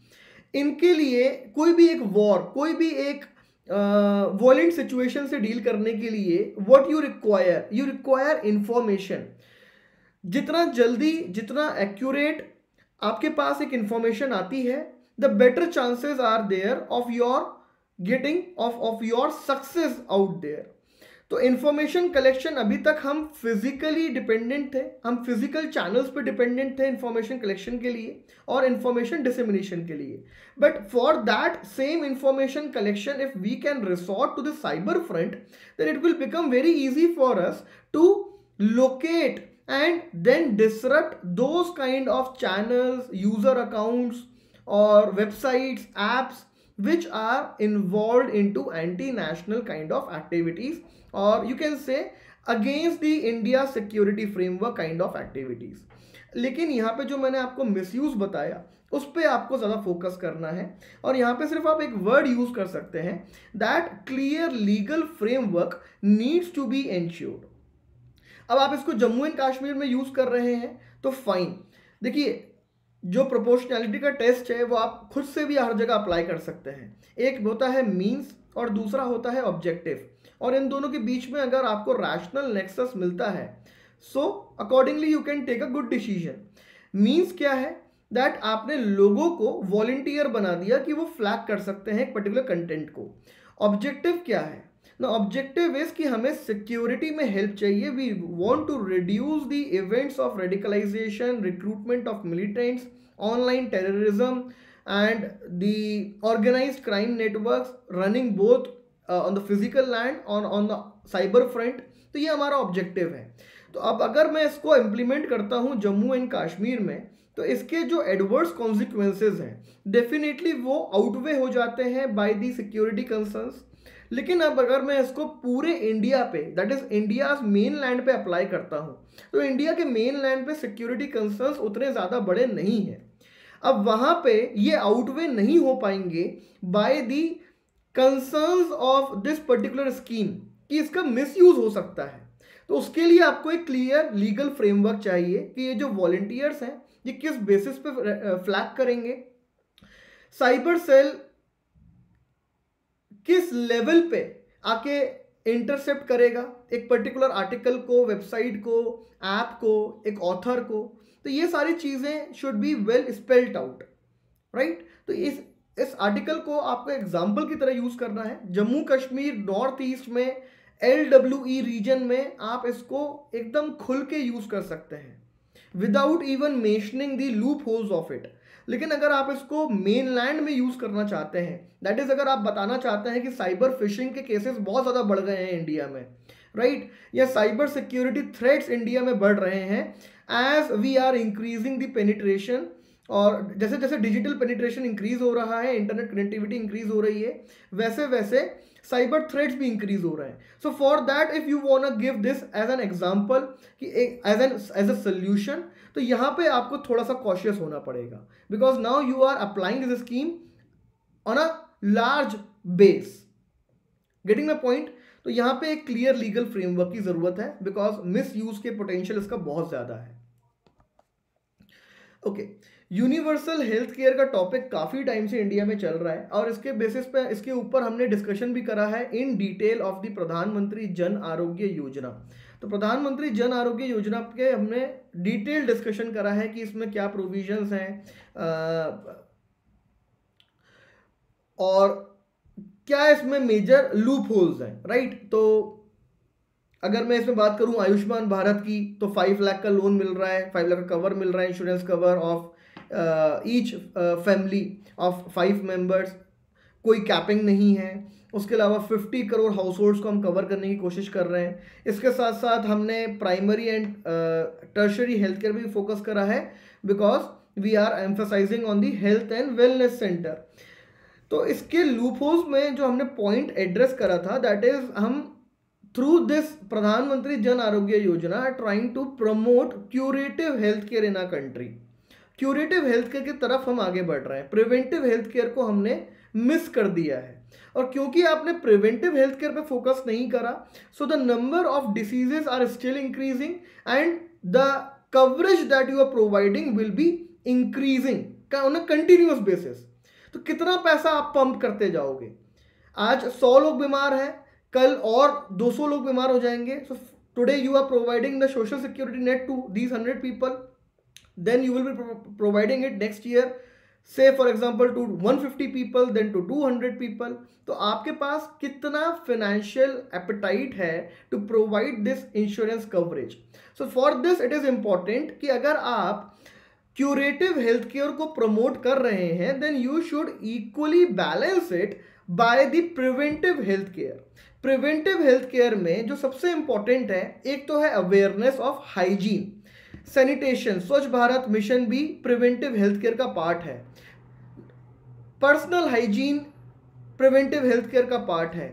इनके लिए कोई भी एक वॉर, कोई भी एक वॉलेंट सिचुएशन से डील करने के लिए व्हाट यू रिक्वायर इंफॉर्मेशन। जितना जल्दी, जितना एक्यूरेट आपके पास एक इंफॉर्मेशन आती है, the better chances are there of your getting of your success out there. तो इंफॉर्मेशन कलेक्शन, अभी तक हम फिजिकली डिपेंडेंट थे, हम फिजिकल चैनल्स पे डिपेंडेंट थे इंफॉर्मेशन कलेक्शन के लिए और इंफॉर्मेशन डिसेमिनेशन के लिए। But for that same information collection, if we can resort to the cyber front, then it will become very easy for us to locate and then disrupt those kind of channels, user accounts or websites, apps which are involved into anti-national kind of activities, or you can say against the India security framework kind of activities। लेकिन यहाँ पे जो मैंने आपको misuse बताया उस पर आपको ज़्यादा फोकस करना है, और यहाँ पे सिर्फ आप एक वर्ड यूज कर सकते हैं, that clear legal framework needs to be ensured. अब आप इसको जम्मू एंड कश्मीर में यूज कर रहे हैं तो फाइन, देखिए, जो प्रोपोर्शनैलिटी का टेस्ट है वो आप खुद से भी हर जगह अप्लाई कर सकते हैं। एक होता है मीन्स और दूसरा होता है ऑब्जेक्टिव, और इन दोनों के बीच में अगर आपको रैशनल नेक्सस मिलता है, so accordingly you can take a good decision. Means क्या है? दैट आपने लोगों को वॉलंटियर बना दिया कि वो फ्लैग कर सकते हैं एक पर्टिकुलर कंटेंट को। ऑब्जेक्टिव क्या है? ना ऑब्जेक्टिव इज कि हमें सिक्योरिटी में हेल्प चाहिए। We want to reduce the events of radicalisation, recruitment of militants, online terrorism and the organised crime networks running both on the physical land on the cyber front. तो ये हमारा objective है। तो अब अगर मैं इसको इम्प्लीमेंट करता हूँ जम्मू एंड कश्मीर में, तो इसके जो एडवर्स कॉन्सिक्वेंसेज हैं डेफिनेटली वो आउटवे हो जाते हैं बाय दी सिक्योरिटी कंसर्न्स। लेकिन अब अगर मैं इसको पूरे इंडिया पे, that is India's main land पे अप्लाई करता हूँ, तो इंडिया के मेन लैंड पे सिक्योरिटी कंसर्न्स उतने ज़्यादा बड़े नहीं हैं। अब वहाँ पे ये आउटवे नहीं हो पाएंगे by the concerns of this particular scheme कि इसका मिसयूज हो सकता है। तो उसके लिए आपको एक क्लियर लीगल फ्रेमवर्क चाहिए कि ये जो वॉलंटियर्स हैं ये किस बेसिस पे फ्लैग करेंगे, साइबर सेल किस लेवल पे आके इंटरसेप्ट करेगा एक पर्टिकुलर आर्टिकल को, वेबसाइट को, ऐप को, एक ऑथर को। तो ये सारी चीज़ें should be well spelled out, right. तो इस आर्टिकल को आपको एग्जाम्पल की तरह यूज़ करना है। जम्मू कश्मीर नॉर्थ ईस्ट में LWE रीजन में आप इसको एकदम खुल के यूज़ कर सकते हैं without even mentioning the loop holes of it. लेकिन अगर आप इसको मेनलैंड में यूज़ करना चाहते हैं, दैट इज़ अगर आप बताना चाहते हैं कि साइबर फिशिंग के केसेस बहुत ज़्यादा बढ़ गए हैं इंडिया में, राइट, या साइबर सिक्योरिटी थ्रेट्स इंडिया में बढ़ रहे हैं as we are increasing the penetration, और जैसे जैसे डिजिटल पेनिट्रेशन इंक्रीज हो रहा है, इंटरनेट कनेक्टिविटी इंक्रीज हो रही है, वैसे वैसे साइबर थ्रेट्स भी इंक्रीज हो रहे हैं। So for that if you want to give this as an example कि एज अ सोल्यूशन, तो यहाँ पे आपको थोड़ा सा कॉशियस होना पड़ेगा because now you are applying this scheme on a large base. Getting my point? तो यहाँ पे एक क्लियर लीगल फ्रेमवर्क की जरूरत है बिकॉज मिस यूज के पोटेंशियल इसका बहुत ज्यादा है। ओके, यूनिवर्सल हेल्थ केयर का टॉपिक काफ़ी टाइम से इंडिया में चल रहा है और इसके बेसिस पे इसके ऊपर हमने डिस्कशन भी करा है in detail of the Pradhan Mantri Jan Arogya योजना। तो प्रधानमंत्री जन आरोग्य योजना के हमने डिटेल डिस्कशन करा है कि इसमें क्या प्रोविजंस हैं और क्या इसमें मेजर लूप होल्स हैं, राइट। तो अगर मैं इसमें बात करूं आयुष्मान भारत की, तो 5 लाख का लोन मिल रहा है, 5 लाख का कवर मिल रहा है, insurance cover of each family of 5 members, कोई कैपिंग नहीं है। उसके अलावा 50 करोड़ हाउस होल्ड्स को हम कवर करने की कोशिश कर रहे हैं। इसके साथ साथ हमने primary and tertiary health care भी फोकस करा है because we are emphasising on the health and wellness centre. तो इसके लूप होल्स में जो हमने पॉइंट एड्रेस करा था, दैट इज हम through this Pradhan Mantri Jan Arogya Yojana are trying to promote curative health care in a country. Curative health care की तरफ हम आगे बढ़ रहे हैं, प्रिवेंटिव हेल्थ केयर को हमने मिस कर दिया है। और क्योंकि आपने प्रिवेंटिव हेल्थ केयर पे फोकस नहीं करा, so the number of diseases are still increasing and the coverage that you are providing will be increasing on a continuous basis. तो कितना पैसा आप पंप करते जाओगे? आज 100 लोग बीमार हैं, कल और 200 लोग बीमार हो जाएंगे। So today you are providing the social security net to these 100 people, then you will be providing it next year, say for example to 150 people, then to 200 people. तो आपके पास कितना financial appetite है to provide this insurance coverage? So for this it is important कि अगर आप curative health care को promote कर रहे हैं, then you should equally balance it by the preventive health care. Preventive health care में जो सबसे इंपॉर्टेंट है, एक तो है अवेयरनेस ऑफ हाइजीन, सैनिटेशन, स्वच्छ भारत मिशन भी प्रिवेंटिव हेल्थ केयर का पार्ट है। Personal hygiene preventive health care का पार्ट है।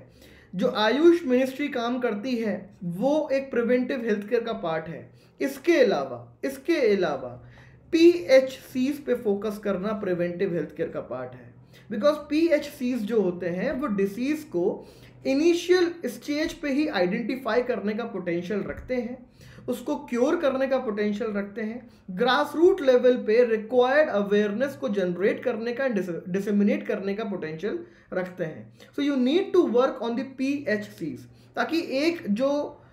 जो आयुष मिनिस्ट्री काम करती है वो एक प्रिवेंटिव हेल्थ केयर का पार्ट है। इसके अलावा PHCs पे फोकस करना प्रिवेंटिव हेल्थ केयर का पार्ट है बिकॉज PHCs जो होते हैं वो डिसीज को इनिशियल स्टेज पे ही आइडेंटिफाई करने का पोटेंशियल रखते हैं। उसको क्योर करने का पोटेंशियल रखते हैं, ग्रास रूट लेवल पे रिक्वायर्ड अवेयरनेस को जनरेट करने का, डिसेमिनेट करने का पोटेंशियल रखते हैं. So you need to work on the PHCs, ताकि एक जो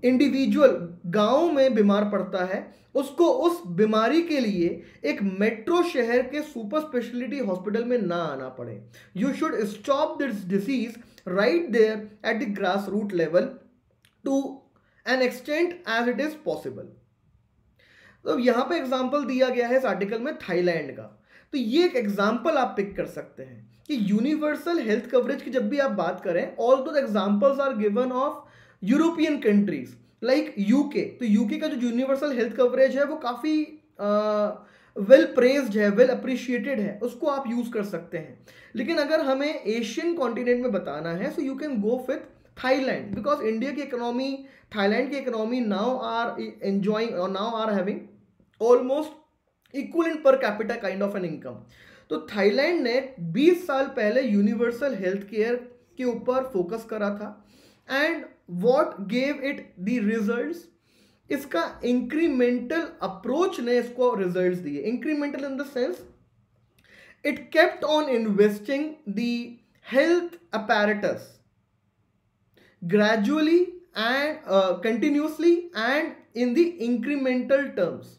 इंडिविजुअल गांव में बीमार पड़ता है उसको उस बीमारी के लिए एक मेट्रो शहर के सुपर स्पेशलिटी हॉस्पिटल में ना आना पड़े. You should stop this disease right there at the grass root level to an extent as it is possible. तो यहां पे एग्जांपल दिया गया है इस आर्टिकल में थाईलैंड का. तो ये एक एग्जांपल आप पिक कर सकते हैं कि यूनिवर्सल हेल्थ कवरेज की जब भी आप बात करें, ऑल दो examples are given of European countries like UK. तो यूके का जो यूनिवर्सल हेल्थ कवरेज है वो काफ़ी वेल प्रेज्ड है, वेल अप्रिशिएटेड है, उसको आप यूज़ कर सकते हैं. लेकिन अगर हमें एशियन कॉन्टिनेंट में बताना है so you can go with Thailand, because India की इकोनॉमी, थाईलैंड की इकोनॉमी नाउ आर एंजॉइंग और now are having almost equivalent per capita kind of an income. तो थाईलैंड ने 20 साल पहले यूनिवर्सल हेल्थ केयर के ऊपर फोकस करा था. And what gave it the results? इसका इंक्रीमेंटल अप्रोच ने इसको रिजल्ट्स दिए. Incremental in the sense it kept on investing the health apparatus gradually and continuously and in the incremental terms.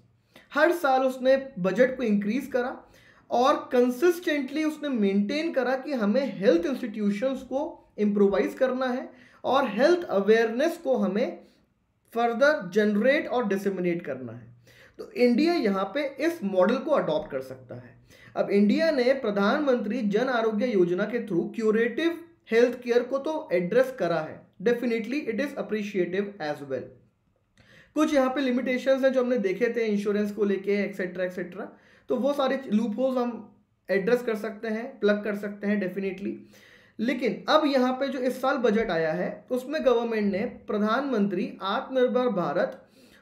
हर साल उसने बजट को इंक्रीज करा और कंसिस्टेंटली उसने मेंटेन करा कि हमें हेल्थ इंस्टीट्यूशंस को इम्प्रोवाइज करना है और हेल्थ अवेयरनेस को हमें फर्दर जनरेट और डिसेमिनेट करना है. तो इंडिया यहाँ पे इस मॉडल को अडॉप्ट कर सकता है. अब इंडिया ने प्रधानमंत्री जन आरोग्य योजना के थ्रू क्यूरेटिव हेल्थ केयर को तो एड्रेस करा है. Definitely it is appreciative as well. कुछ यहाँ पे लिमिटेशंस हैं जो हमने देखे थे इंश्योरेंस को लेके एक्सेट्रा एक्सेट्रा, तो वो सारे लूप होल्स हम एड्रेस कर सकते हैं, प्लग कर सकते हैं डेफिनेटली. लेकिन अब यहाँ पे जो इस साल बजट आया है उसमें गवर्नमेंट ने प्रधानमंत्री आत्मनिर्भर भारत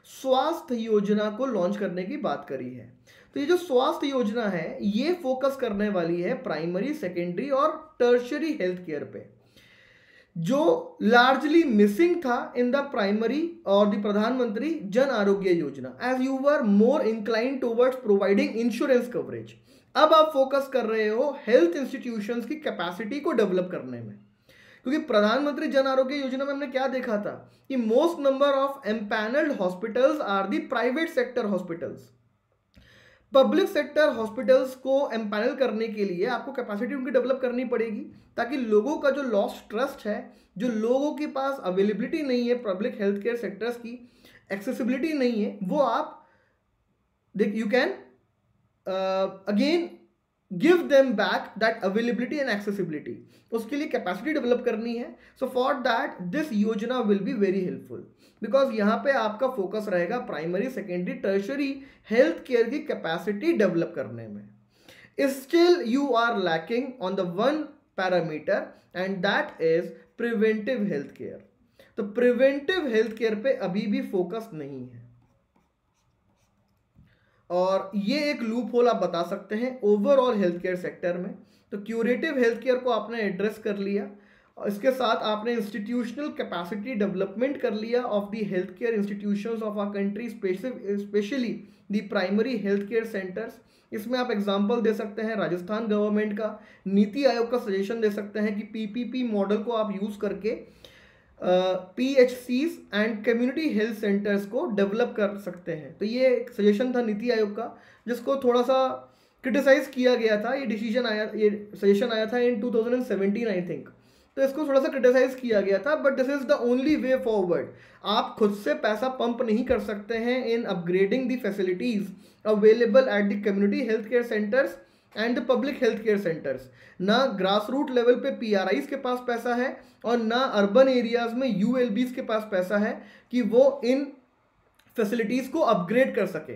स्वास्थ्य योजना को लॉन्च करने की बात करी है. तो ये जो स्वास्थ्य योजना है ये फोकस करने वाली है प्राइमरी, सेकेंडरी और टर्शियरी हेल्थ केयर पे, जो लार्जली मिसिंग था इन द प्राइमरी और the Pradhan Mantri Jan Arogya Yojana, as you were more incline towards providing insurance coverage. अब आप फोकस कर रहे हो हेल्थ इंस्टीट्यूशंस की कैपेसिटी को डेवलप करने में, क्योंकि प्रधानमंत्री जन आरोग्य योजना में हमने क्या देखा था कि most number of empanelled hospitals are the private sector hospitals. Public sector hospitals को एम्पैनल करने के लिए आपको कैपेसिटी उनकी डेवलप करनी पड़ेगी, ताकि लोगों का जो लॉस्ट ट्रस्ट है, जो लोगों के पास अवेलेबिलिटी नहीं है पब्लिक हेल्थ केयर सेक्टर्स की, एक्सेसिबिलिटी नहीं है, वो आप you can again give them back that availability and accessibility. उसके लिए कैपेसिटी डेवलप करनी है. So for that this yojana will be very helpful, because यहाँ पे आपका फोकस रहेगा primary, secondary, tertiary health care की कैपेसिटी डेवलप करने में. Still you are lacking on the one parameter and that is preventive health care. तो preventive health care पे अभी भी फोकस नहीं है और ये एक लूप होल आप बता सकते हैं ओवरऑल हेल्थ केयर सेक्टर में. तो क्यूरेटिव हेल्थ केयर को आपने एड्रेस कर लिया और इसके साथ आपने इंस्टीट्यूशनल कैपेसिटी डेवलपमेंट कर लिया of the health care institutions of our country, specially the primary health care centres. इसमें आप एग्जांपल दे सकते हैं राजस्थान गवर्नमेंट का, नीति आयोग का सजेशन दे सकते हैं कि PPP मॉडल को आप यूज़ करके PHCs and community health centres को डेवलप कर सकते हैं. तो ये एक सजेशन था नीति आयोग का, जिसको थोड़ा सा क्रिटिसाइज किया गया था. ये डिसीजन आया, ये सजेशन आया था इन 2017 आई थिंक. तो इसको थोड़ा सा क्रिटिसाइज किया गया था, but this is the only way forward. आप खुद से पैसा पंप नहीं कर सकते हैं in upgrading the facilities available at the community health care centres and the public health care centres. ना ग्रास रूट लेवल पे PRIs के पास पैसा है और ना अर्बन एरियाज में ULBs के पास पैसा है कि वो इन फैसिलिटीज को अपग्रेड कर सके.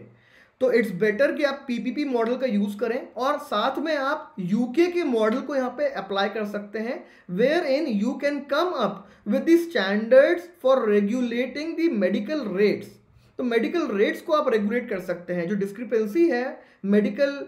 तो इट्स बेटर कि आप PPP मॉडल का यूज करें और साथ में आप UK के मॉडल को यहाँ पे अप्लाई कर सकते हैं, where in you can come up with the standards for regulating the medical rates. तो मेडिकल रेट्स को आप रेगुलेट कर सकते हैं. जो डिस्क्रिपेंसी है मेडिकल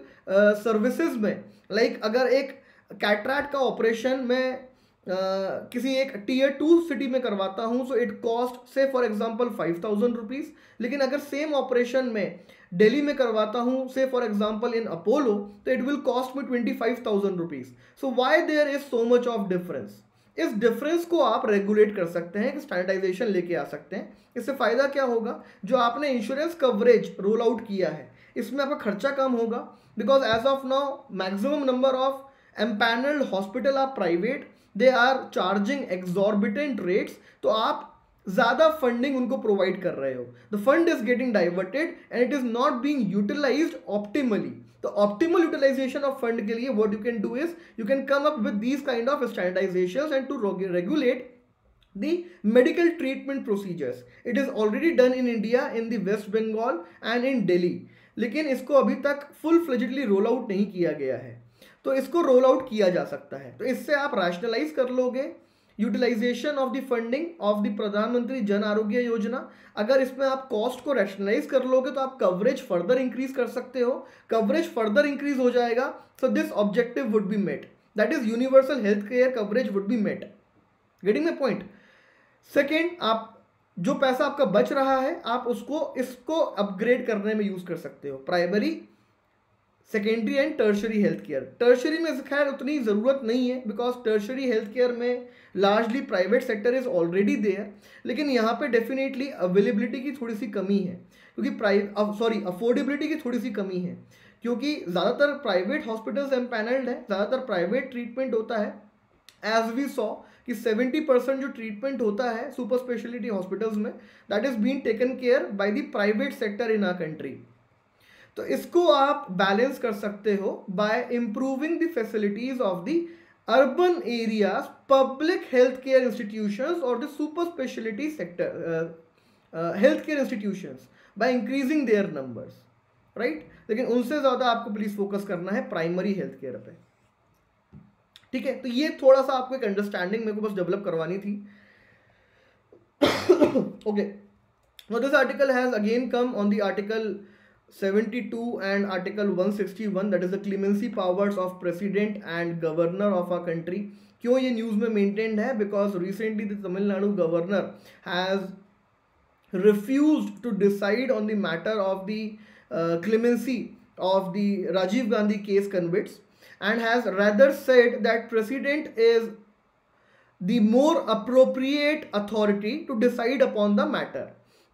सर्विसेज में, लाइक अगर एक कैटरैक्ट का ऑपरेशन में किसी एक टीयर 2 सिटी में करवाता हूँ, सो इट कॉस्ट से फॉर एग्जांपल 5,000 रुपीज़, लेकिन अगर सेम ऑपरेशन में दिल्ली में करवाता हूँ से फॉर एग्जांपल इन अपोलो, तो it will cost me 25,000 rupees. So why there is so much of difference? इस डिफरेंस को आप रेगुलेट कर सकते हैं, स्टैंडर्डाइजेशन लेके आ सकते हैं. इससे फ़ायदा क्या होगा? जो आपने इंश्योरेंस कवरेज रोल आउट किया है इसमें आपका खर्चा कम होगा, because as of now maximum number of empanelled hospital are private, they are charging exorbitant rates, तो आप ज़्यादा फंडिंग उनको प्रोवाइड कर रहे हो. The fund is getting diverted and it is not being utilised optimally. तो ऑप्टिमल यूटिलाइजेशन ऑफ फंड के लिए what you can do is you can come up with these kind of standardisations and to regulate the medical treatment procedures. It is already done in India, in the West Bengal and in Delhi, लेकिन इसको अभी तक full फ्लेजेडली roll out नहीं किया गया है. तो इसको रोल आउट किया जा सकता है. तो इससे आप रैशनलाइज कर लोगे utilisation of the funding of the Pradhan Mantri Jan Arogya योजना. अगर इसमें आप कॉस्ट को रैशनलाइज कर लोगे तो आप कवरेज फर्दर इंक्रीज कर सकते हो. कवरेज फर्दर इंक्रीज हो जाएगा, so this objective would be met, that is universal health care coverage would be met. Getting my point? Second, आप जो पैसा आपका बच रहा है आप इसको अपग्रेड करने में यूज कर सकते हो. Primary, secondary and tertiary health care. Tertiary में खैर उतनी ज़रूरत नहीं है, बिकॉज टर्शरी हेल्थ केयर में largely private sector is already there, लेकिन यहाँ पे डेफिनेटली अवेलेबिलिटी की थोड़ी सी कमी है, क्योंकि अफोर्डेबिलिटी की थोड़ी सी कमी है, क्योंकि ज़्यादातर प्राइवेट हॉस्पिटल्स एम्पैनल्ड है, ज़्यादातर प्राइवेट ट्रीटमेंट होता है. एज वी सॉ कि 70% जो ट्रीटमेंट होता है सुपर स्पेशलिटी हॉस्पिटल्स में, that is being taken care by the private sector in our country. तो इसको आप बैलेंस कर सकते हो by improving the facilities of the urban areas public health care institutions और the super speciality sector health care institutions by increasing their numbers, right. लेकिन उनसे ज़्यादा आपको प्लीज फोकस करना है प्राइमरी हेल्थ केयर पे. ठीक है, तो ये थोड़ा सा आपको एक अंडरस्टैंडिंग मेरे को बस डेवलप करवानी थी. Okay, now this article has again come on the article 72 and article 161, that is the clemency powers of president and governor of our country. क्यों ये न्यूज़ में मेंटेन्ड है? Because recently the Tamil Nadu governor has refused to decide on the matter of the clemency of the Rajiv Gandhi case convicts, and has rather said that president is the more appropriate authority to decide upon the matter.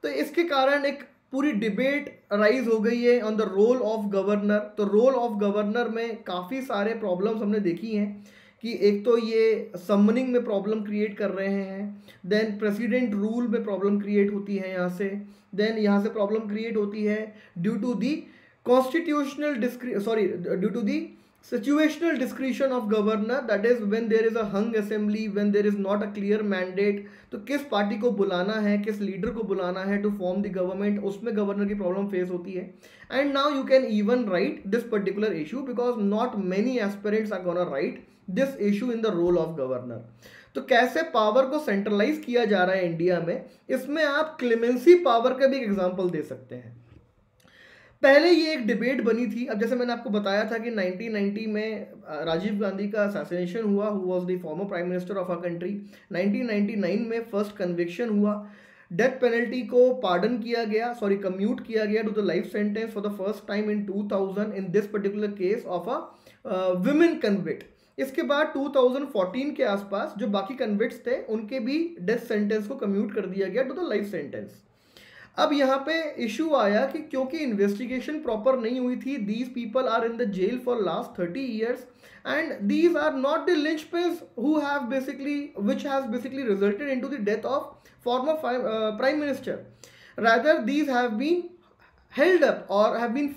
तो इसके कारण एक पूरी debate rise हो गई है on the role of governor. तो role of governor में काफ़ी सारे प्रॉब्लम्स हमने देखी हैं कि एक तो ये समनिंग में प्रॉब्लम क्रिएट कर रहे हैं, देन प्रेसिडेंट रूल में प्रॉब्लम क्रिएट होती है यहाँ से, देन यहाँ से प्रॉब्लम क्रिएट होती है due to the constitutional due to the situational discretion of governor, that is when there is a hung assembly, when there is not a clear mandate. तो किस पार्टी को बुलाना है, किस लीडर को बुलाना है टू फॉर्म द गवर्नमेंट, उसमें गवर्नर की प्रॉब्लम फेस होती है. And now you can even write this particular issue because not many aspirants are gonna write this issue in the role of governor. तो कैसे power को centralise किया जा रहा है इंडिया में, इसमें आप क्लेमेंसी पावर का भी एक एग्जाम्पल दे सकते हैं. पहले ये एक डिबेट बनी थी. अब जैसे मैंने आपको बताया था कि 1990 में राजीव गांधी का असैसिनेशन हुआ, who was the former prime minister of our country. 1999 में फर्स्ट कन्विक्शन हुआ, डेथ पेनल्टी को पार्डन किया गया, कम्यूट किया गया to the life sentence for the first time in 2000 in this particular case of a women convict. इसके बाद 2014 के आसपास जो बाकी कन्विक्ट्स थे उनके भी डेथ सेंटेंस को कम्यूट कर दिया गया टू द लाइफ सेंटेंस. अब यहाँ पे इशू आया कि क्योंकि इन्वेस्टिगेशन प्रॉपर नहीं हुई थी, these people are in the jail for last 30 years and these are not the linchpins who have basically which has basically resulted into the death of former prime minister. Rather these have been held up or have been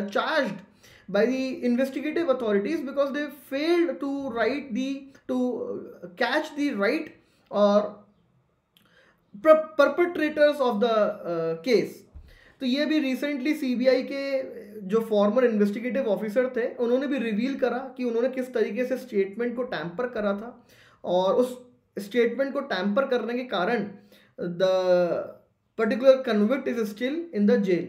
charged by the investigative authorities because they failed to catch the right or perpetrators of the case. तो ये भी recently CBI के जो farmer investigative officer थे उन्होंने भी reveal करा कि उन्होंने किस तरीके से स्टेटमेंट को टैम्पर करा था, और उस स्टेटमेंट को टैम्पर करने के कारण the particular convict is still in the jail.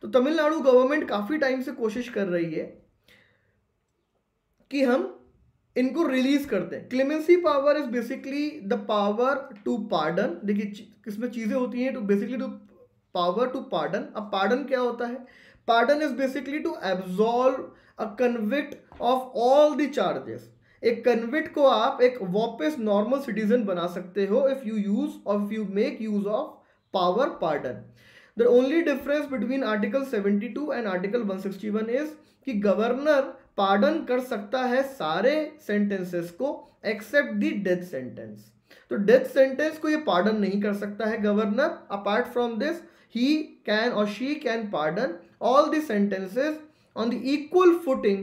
तो तमिलनाडु गवर्नमेंट काफ़ी टाइम से कोशिश कर रही है कि हम इनको रिलीज करते हैं। Clemency power is basically the power to pardon. देखिए इसमें चीजें होती हैं, two basically two power to pardon. अब पार्डन क्या होता है? Pardon is basically to absolve a convict of all the charges. एक कन्विक्ट को आप एक वापस नॉर्मल सिटीजन बना सकते हो इफ यू यूज और if you make use of power pardon. The only difference between article 72 and article 161 is कि गवर्नर पार्डन कर सकता है सारे सेंटेंसेस को एक्सेप्ट द डेथ सेंटेंस। तो डेथ सेंटेंस को ये पार्डन नहीं कर सकता है governor. Apart from this he can or she can pardon all the sentences on the equal footing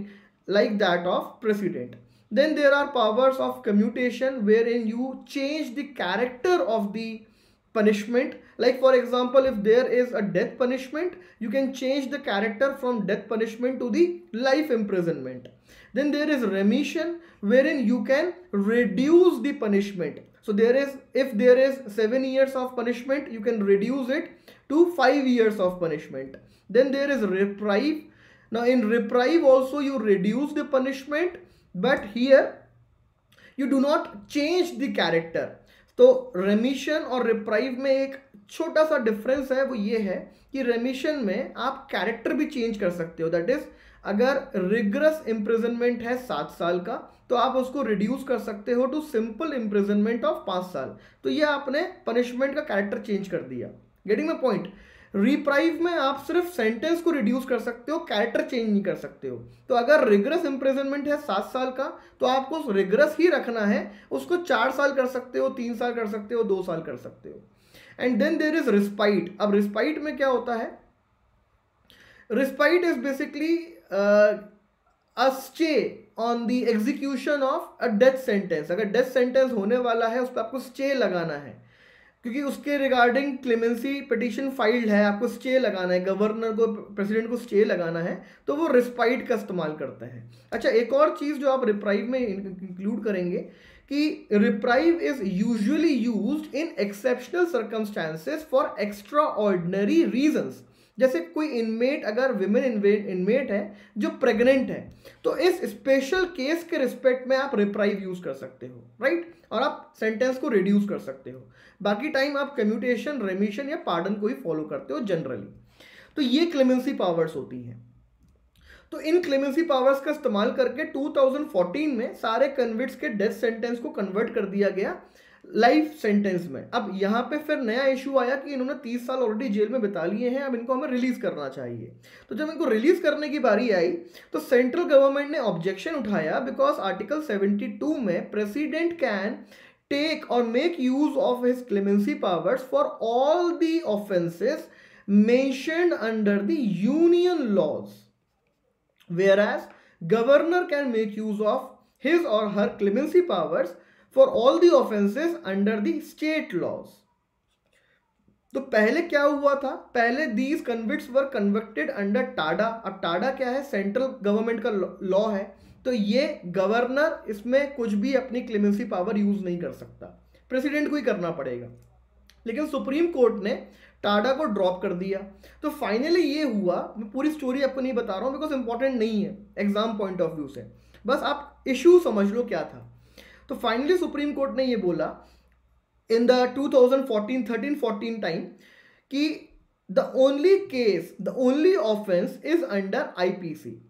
like that of president. Then there are powers of commutation wherein you change the character of the punishment. Like for example, if there is a death punishment, you can change the character from death punishment to the life imprisonment. Then there is remission wherein you can reduce the punishment. So there is, if there is 7 years of punishment, you can reduce it to 5 years of punishment. Then there is reprieve. Now in reprieve also you reduce the punishment, but here you do not change the character. तो रेमिशन और reprieve में एक छोटा सा difference है, वो ये है कि रेमिशन में आप कैरेक्टर भी चेंज कर सकते हो। दैट इज, अगर रिग्रेस इम्प्रिजनमेंट है 7 साल का, तो आप उसको रिड्यूस कर सकते हो टू सिंपल इम्प्रिजनमेंट ऑफ 5 साल। तो ये आपने पनिशमेंट का कैरेक्टर चेंज कर दिया। Getting my point? रिप्राइव में आप सिर्फ सेंटेंस को रिड्यूस कर सकते हो, कैरेक्टर चेंज नहीं कर सकते हो। तो अगर रिग्रेस इम्प्रिजनमेंट है 7 साल का, तो आपको उस रिग्रेस ही रखना है, उसको 4 साल कर सकते हो, 3 साल कर सकते हो, 2 साल कर सकते हो। And then there is respite. अब रिस्पाइट में क्या होता है? Respite is basically a stay on the execution of a death sentence. अगर डेथ सेंटेंस होने वाला है, उस पर आपको स्टे लगाना है, क्योंकि उसके रिगार्डिंग क्लेमेंसी पिटीशन फाइल्ड है, आपको स्टे लगाना है, गवर्नर को, प्रेसिडेंट को स्टे लगाना है, तो वो रिस्पाइट का इस्तेमाल करते हैं। अच्छा, एक और चीज़ जो आप रिप्राइव में इंक्लूड करेंगे कि reprieve is usually used in exceptional circumstances for extra ordinary reasons. जैसे कोई इनमेट, अगर विमेन इनमेट है जो प्रेग्नेंट है, तो इस स्पेशल केस के रिस्पेक्ट में आप रिप्राइव यूज कर सकते हो, राइट? और आप सेंटेंस को रिड्यूस कर सकते हो। बाकी टाइम आप कम्यूटेशन, रेमिशन या पार्डन को ही फॉलो करते हो जनरली। तो ये क्लेमेंसी पावर्स होती हैं। तो इन क्लेमेंसी पावर्स का इस्तेमाल करके 2014 में सारे कन्विक्ट्स के डेथ सेंटेंस को कन्वर्ट कर दिया गया लाइफ सेंटेंस में। अब यहाँ पे फिर नया इशू आया कि इन्होंने 30 साल ऑलरेडी जेल में बिता लिए हैं, अब इनको हमें रिलीज करना चाहिए। तो जब इनको रिलीज करने की बारी आई, तो सेंट्रल गवर्नमेंट ने ऑब्जेक्शन उठाया, बिकॉज आर्टिकल 72 में president can take or make use of his clemency powers for all the offenses mentioned under the union laws, whereas governor can make use of his or her clemency powers for all the offenses under the state laws. तो पहले क्या हुआ था? पहले these convicts were convicted under Tada. अब टाडा क्या है? Central government का लॉ है। तो ये गवर्नर इसमें कुछ भी अपनी क्लेमेंसी पावर यूज नहीं कर सकता, प्रेसिडेंट को ही करना पड़ेगा। लेकिन सुप्रीम कोर्ट ने टाडा को ड्रॉप कर दिया। तो फाइनली ये हुआ, मैं पूरी स्टोरी आपको नहीं बता रहा हूँ बिकॉज इंपॉर्टेंट नहीं है एग्जाम पॉइंट ऑफ व्यू से, बस आप इशू समझ लो क्या था। तो फाइनली सुप्रीम कोर्ट ने ये बोला इन द 2013-14 टाइम कि the only offence is under IPC.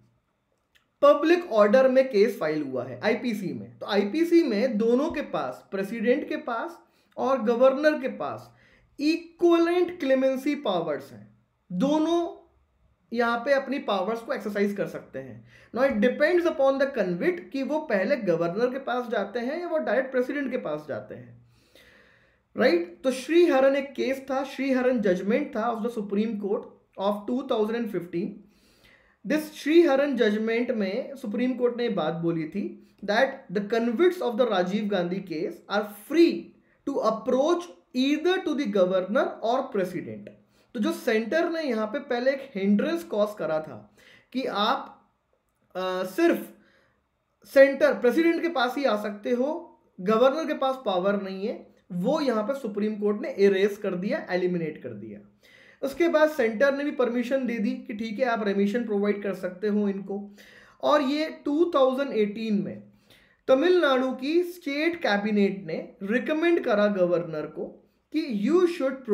Public order में केस फाइल हुआ है आईपीसी में। तो आईपीसी में दोनों के पास, प्रेसिडेंट के पास और गवर्नर के पास इक्वलेंट क्लेमेंसी पावर्स हैं। दोनों यहां पे अपनी पावर्स को एक्सरसाइज कर सकते हैं। Now it depends upon the convict कि वो पहले गवर्नर के पास जाते हैं या वो डायरेक्ट प्रेसिडेंट के पास जाते हैं, राइट? तो श्रीहरन एक केस था, श्रीहरन जजमेंट था of the supreme court of 2015। This Sriharan judgement में सुप्रीम कोर्ट ने बात बोली थी that the convicts of the Rajiv Gandhi case are free to approach either to the governor और प्रेसिडेंट। तो जो सेंटर ने यहाँ पे पहले एक हिंड्रेंस कॉज करा था कि आप सिर्फ सेंटर प्रेसिडेंट के पास ही आ सकते हो, गवर्नर के पास पावर नहीं है, वो यहाँ पे सुप्रीम कोर्ट ने इरेज कर दिया, एलिमिनेट कर दिया। उसके बाद सेंटर ने भी परमिशन दे दी कि ठीक है आप रेमिशन प्रोवाइड कर सकते हो इनको। और ये 2018 में तमिलनाडु की स्टेट कैबिनेट ने रिकमेंड करा गवर्नर को कि you should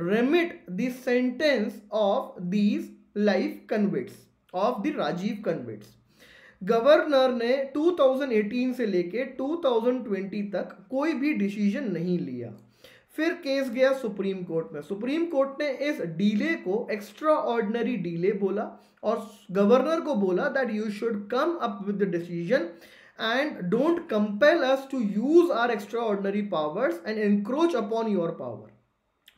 remit the sentence of these life convicts of the Rajiv convicts. Governor ने 2018 से लेके 2020 तक कोई भी डिसीजन नहीं लिया। फिर केस गया सुप्रीम कोर्ट में। सुप्रीम कोर्ट ने इस डीले को एक्स्ट्रा ऑर्डिनरी डीले बोला और गवर्नर को बोला that you should come up with the decision and don't compel us to use our extraordinary powers and encroach upon your power.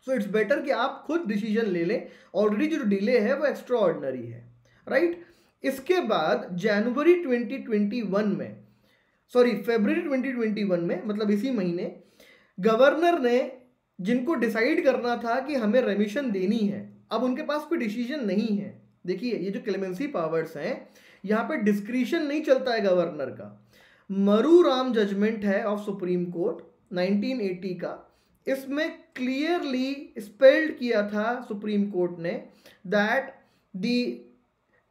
So it's better कि आप खुद decision ले लें, already जो डिले है वो एक्स्ट्रा ऑर्डिनरी है, right. इसके बाद जनवरी 2021 में, सॉरी फरवरी 2021 में, मतलब इसी महीने, गवर्नर ने जिनको डिसाइड करना था कि हमें रेमिशन देनी है, अब उनके पास कोई डिसीजन नहीं है। देखिए ये जो क्लेमेंसी पावर्स हैं, यहाँ पे डिस्क्रिशन नहीं चलता है गवर्नर का। मरूराम जजमेंट है ऑफ सुप्रीम कोर्ट 1980 का, इसमें क्लियरली स्पेल्ड किया था सुप्रीम कोर्ट ने that the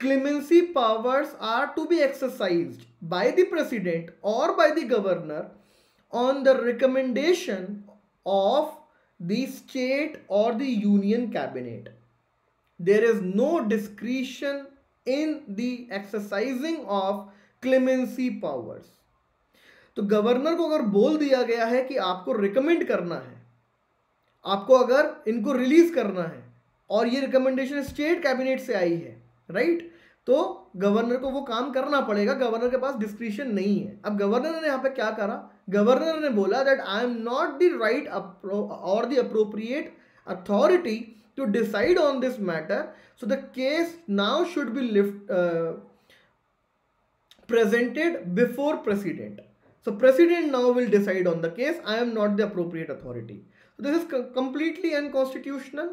clemency powers are to be exercised by the president or by the governor on the recommendation of the state or the union cabinet. There is no discretion in the exercising of clemency powers. तो governor को अगर बोल दिया गया है कि आपको recommend करना है, आपको अगर इनको रिलीज करना है और ये रिकमेंडेशन स्टेट कैबिनेट से आई है, राइट, तो गवर्नर को वो काम करना पड़ेगा। गवर्नर के पास डिस्क्रिशन नहीं है। अब गवर्नर ने यहाँ पे क्या करा, गवर्नर ने बोला that I am not the right और the appropriate authority to decide on this matter, so the case now should be presented before president. So president now will decide on the case. I am not the appropriate authority. So this is completely unconstitutional,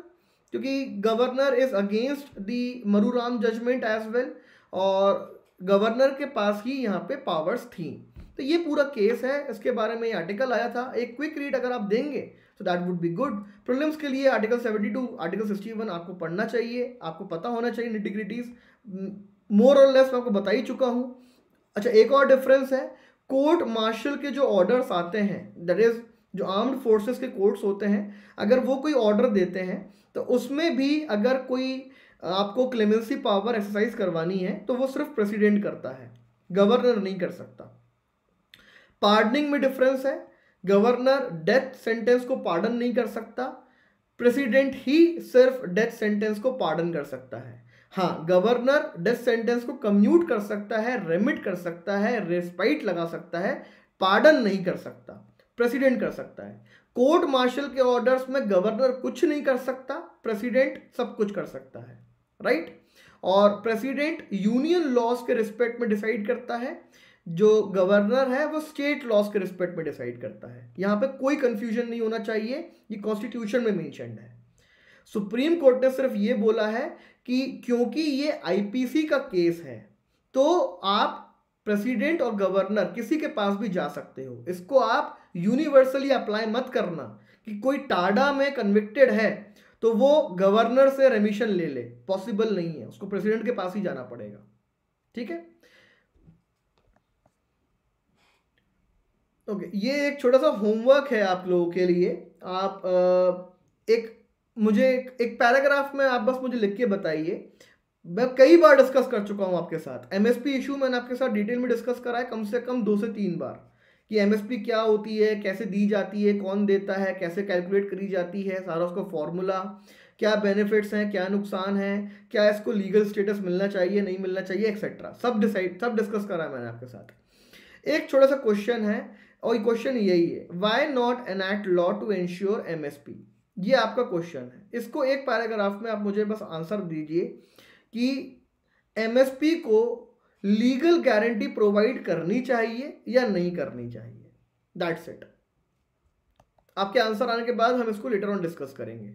क्योंकि governor is against the Maru Ram judgment as well, और governor के पास ही यहाँ पे powers थी। तो ये पूरा केस है, इसके बारे में ये आर्टिकल आया था। एक क्विक रीड अगर आप देंगे तो that would be good. Prelims के लिए आर्टिकल 72, आर्टिकल 61 आपको पढ़ना चाहिए, आपको पता होना चाहिए निटिग्रिटीज, मोर और लेस मैं आपको बता ही चुका हूँ। अच्छा, एक और डिफरेंस है, कोर्ट मार्शल के जो ऑर्डर्स आते हैं, दैट इज जो आर्म्ड फोर्सेस के कोर्ट्स होते हैं, अगर वो कोई ऑर्डर देते हैं तो उसमें भी अगर कोई आपको क्लेमेंसी पावर एक्सरसाइज करवानी है तो वो सिर्फ प्रेसिडेंट करता है, गवर्नर नहीं कर सकता। पार्डनिंग में डिफरेंस है, गवर्नर डेथ सेंटेंस को पार्डन नहीं कर सकता, प्रेसिडेंट ही सिर्फ डेथ सेंटेंस को पार्डन कर सकता है। हाँ, गवर्नर डेथ सेंटेंस को कम्यूट कर सकता है, रेमिट कर सकता है, रेस्पाइट लगा सकता है, पार्डन नहीं कर सकता, प्रेसिडेंट कर सकता है। कोर्ट मार्शल के ऑर्डर्स में गवर्नर कुछ नहीं कर सकता, प्रेसिडेंट सब कुछ कर सकता है, राइट। और प्रेसिडेंट यूनियन लॉज के रिस्पेक्ट में डिसाइड करता है, जो गवर्नर है वो स्टेट लॉज के रिस्पेक्ट में डिसाइड करता है। यहाँ पे कोई कंफ्यूजन नहीं होना चाहिए, ये कॉन्स्टिट्यूशन में मेंशन्ड है। सुप्रीम कोर्ट ने सिर्फ ये बोला है कि क्योंकि ये आईपीसी का केस है तो आप प्रेसिडेंट और गवर्नर किसी के पास भी जा सकते हो। इसको आप यूनिवर्सली अप्लाई मत करना कि कोई टाडा में कन्विक्टेड है तो वो गवर्नर से रेमिशन ले ले, पॉसिबल नहीं है, उसको प्रेसिडेंट के पास ही जाना पड़ेगा, ठीक है। ओके, ये एक छोटा सा होमवर्क है आप लोगों के लिए। आप मुझे एक पैराग्राफ में आप बस मुझे लिख के बताइए। मैं कई बार डिस्कस कर चुका हूं आपके साथ, एमएसपी इशू मैंने आपके साथ डिटेल में डिस्कस करा है कम से कम 2 से 3 बार, कि एमएसपी क्या होती है, कैसे दी जाती है, कौन देता है, कैसे कैलकुलेट करी जाती है, सारा उसका फॉर्मूला, क्या बेनिफिट्स हैं, क्या नुकसान है, क्या इसको लीगल स्टेटस मिलना चाहिए नहीं मिलना चाहिए, एक्सेट्रा, सब डिस्कस करा है मैंने आपके साथ। एक छोटा सा क्वेश्चन है और ये क्वेश्चन यही है, why not enact law to ensure MSP, ये आपका क्वेश्चन है। इसको एक पैराग्राफ में आप मुझे बस आंसर दीजिए कि एमएसपी को लीगल गारंटी प्रोवाइड करनी चाहिए या नहीं करनी चाहिए, दैट्स इट। आपके आंसर आने के बाद हम इसको लेटर ऑन डिस्कस करेंगे।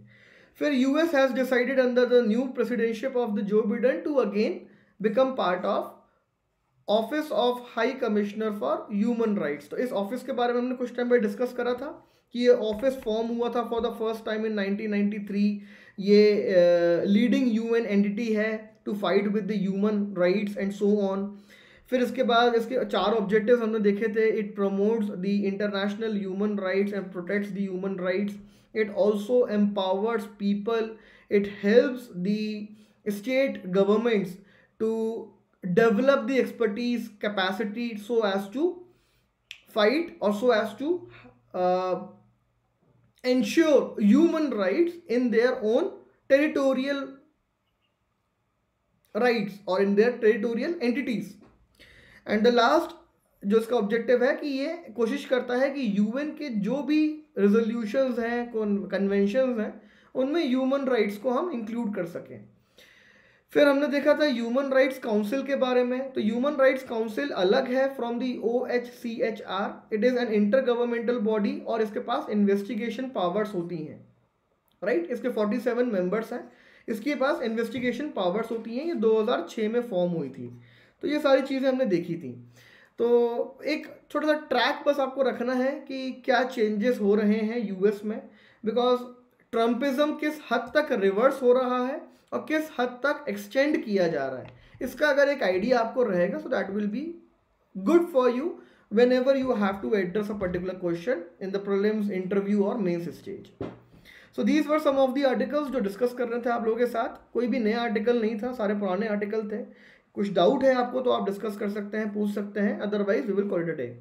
फिर US has decided under the new presidentship of the Joe Biden to again become part of office of high commissioner for human rights. तो इस ऑफिस के बारे में हमने कुछ टाइम पहले डिस्कस करा था कि ये ऑफिस फॉर्म हुआ था for the first time in 1993। ये लीडिंग यूएन एंटिटी है to fight with the human rights and so on. फिर इसके बाद इसके 4 ऑब्जेक्टिव्स हमने देखे थे। It promotes the international human rights and protects the human rights, it also empowers people, it helps the state governments to develop the expertise capacity so as to fight or so as to uh, ensure human rights in their own territorial rights or in their territorial entities. And the last जो इसका objective है कि ये कोशिश करता है कि UN के जो भी रेजोल्यूशंस हैं, कन्वेंशंस हैं, उनमें ह्यूमन राइट्स को हम इंक्लूड कर सकें। फिर हमने देखा था ह्यूमन राइट्स काउंसिल के बारे में। तो ह्यूमन राइट्स काउंसिल अलग है from the OHCHR, it is an inter governmental body और इसके पास इन्वेस्टिगेशन पावर्स होती हैं, राइट। इसके 47 मेंबर्स हैं, इसके पास इन्वेस्टिगेशन पावर्स होती हैं। ये 2006 में फॉर्म हुई थी। तो ये सारी चीज़ें हमने देखी थी। तो एक छोटा सा ट्रैक बस आपको रखना है कि क्या चेंजेस हो रहे हैं यूएस में, बिकॉज ट्रम्पिज्म किस हद तक रिवर्स हो रहा है और किस हद तक एक्सटेंड किया जा रहा है, इसका अगर एक आइडिया आपको रहेगा, so that will be good for you whenever you have to address a particular question in the prelims, interview और mains stage. So these were some of the articles जो डिस्कस कर रहे थे आप लोगों के साथ। कोई भी नया आर्टिकल नहीं था, सारे पुराने आर्टिकल थे। कुछ डाउट है आपको तो आप डिस्कस कर सकते हैं, पूछ सकते हैं, otherwise we will call it a day.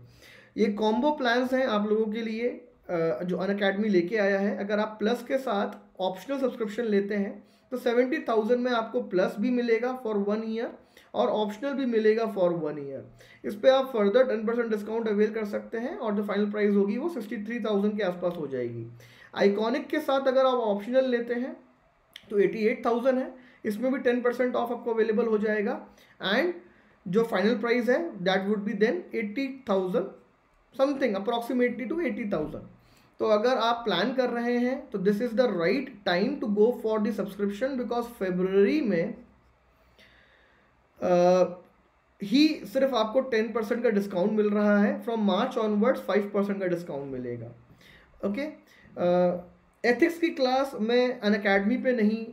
ये कॉम्बो प्लान्स हैं आप लोगों के लिए जो अनअकैडमी लेके आया है। अगर आप प्लस के साथ ऑप्शनल सब्सक्रिप्शन लेते हैं तो 70,000 में आपको प्लस भी मिलेगा फॉर 1 ईयर और ऑप्शनल भी मिलेगा फॉर 1 ईयर। इस पर आप फर्दर 10% डिस्काउंट अवेल कर सकते हैं और जो फाइनल प्राइस होगी वो 63,000 के आसपास हो जाएगी। आइकॉनिक के साथ अगर आप ऑप्शनल लेते हैं तो 88,000 है, इसमें भी 10% ऑफ आपको अवेलेबल हो जाएगा एंड जो फाइनल प्राइस है that would be then 80,000 something, approximately to 80,000। तो अगर आप प्लान कर रहे हैं तो this is the right time to go for the subscription, because फरवरी में ही सिर्फ आपको 10% का डिस्काउंट मिल रहा है। फ्रॉम मार्च ऑनवर्ड्स 5% का डिस्काउंट मिलेगा। ओके, एथिक्स की क्लास मैं अनअकैडमी पे नहीं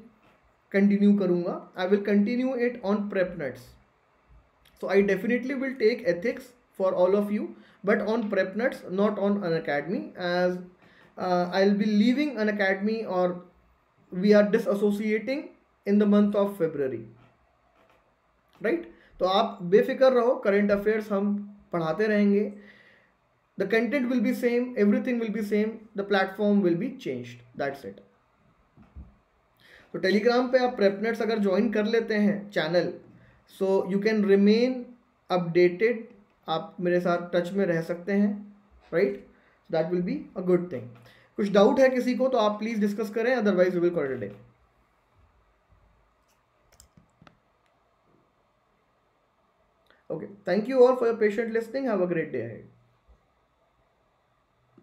कंटिन्यू करूंगा, I will continue it on PrepNets. So I definitely will take ethics for all of you, but on prepnets, not on Unacademy, as I'll be leaving Unacademy or we are disassociating in the month of February, right? तो आप बेफिक्र रहो, current affairs हम पढ़ाते रहेंगे, the content will be same, everything will be same, the platform will be changed, that's it. तो Telegram पे आप प्रेपनेट्स अगर ज्वाइन कर लेते हैं channel, so you can remain updated, आप मेरे साथ टच में रह सकते हैं, right. That will be a good thing. कुछ डाउट है किसी को तो आप प्लीज डिस्कस करें, otherwise we will call it a day. Okay, thank you all for your patient listening, have a great day ahead.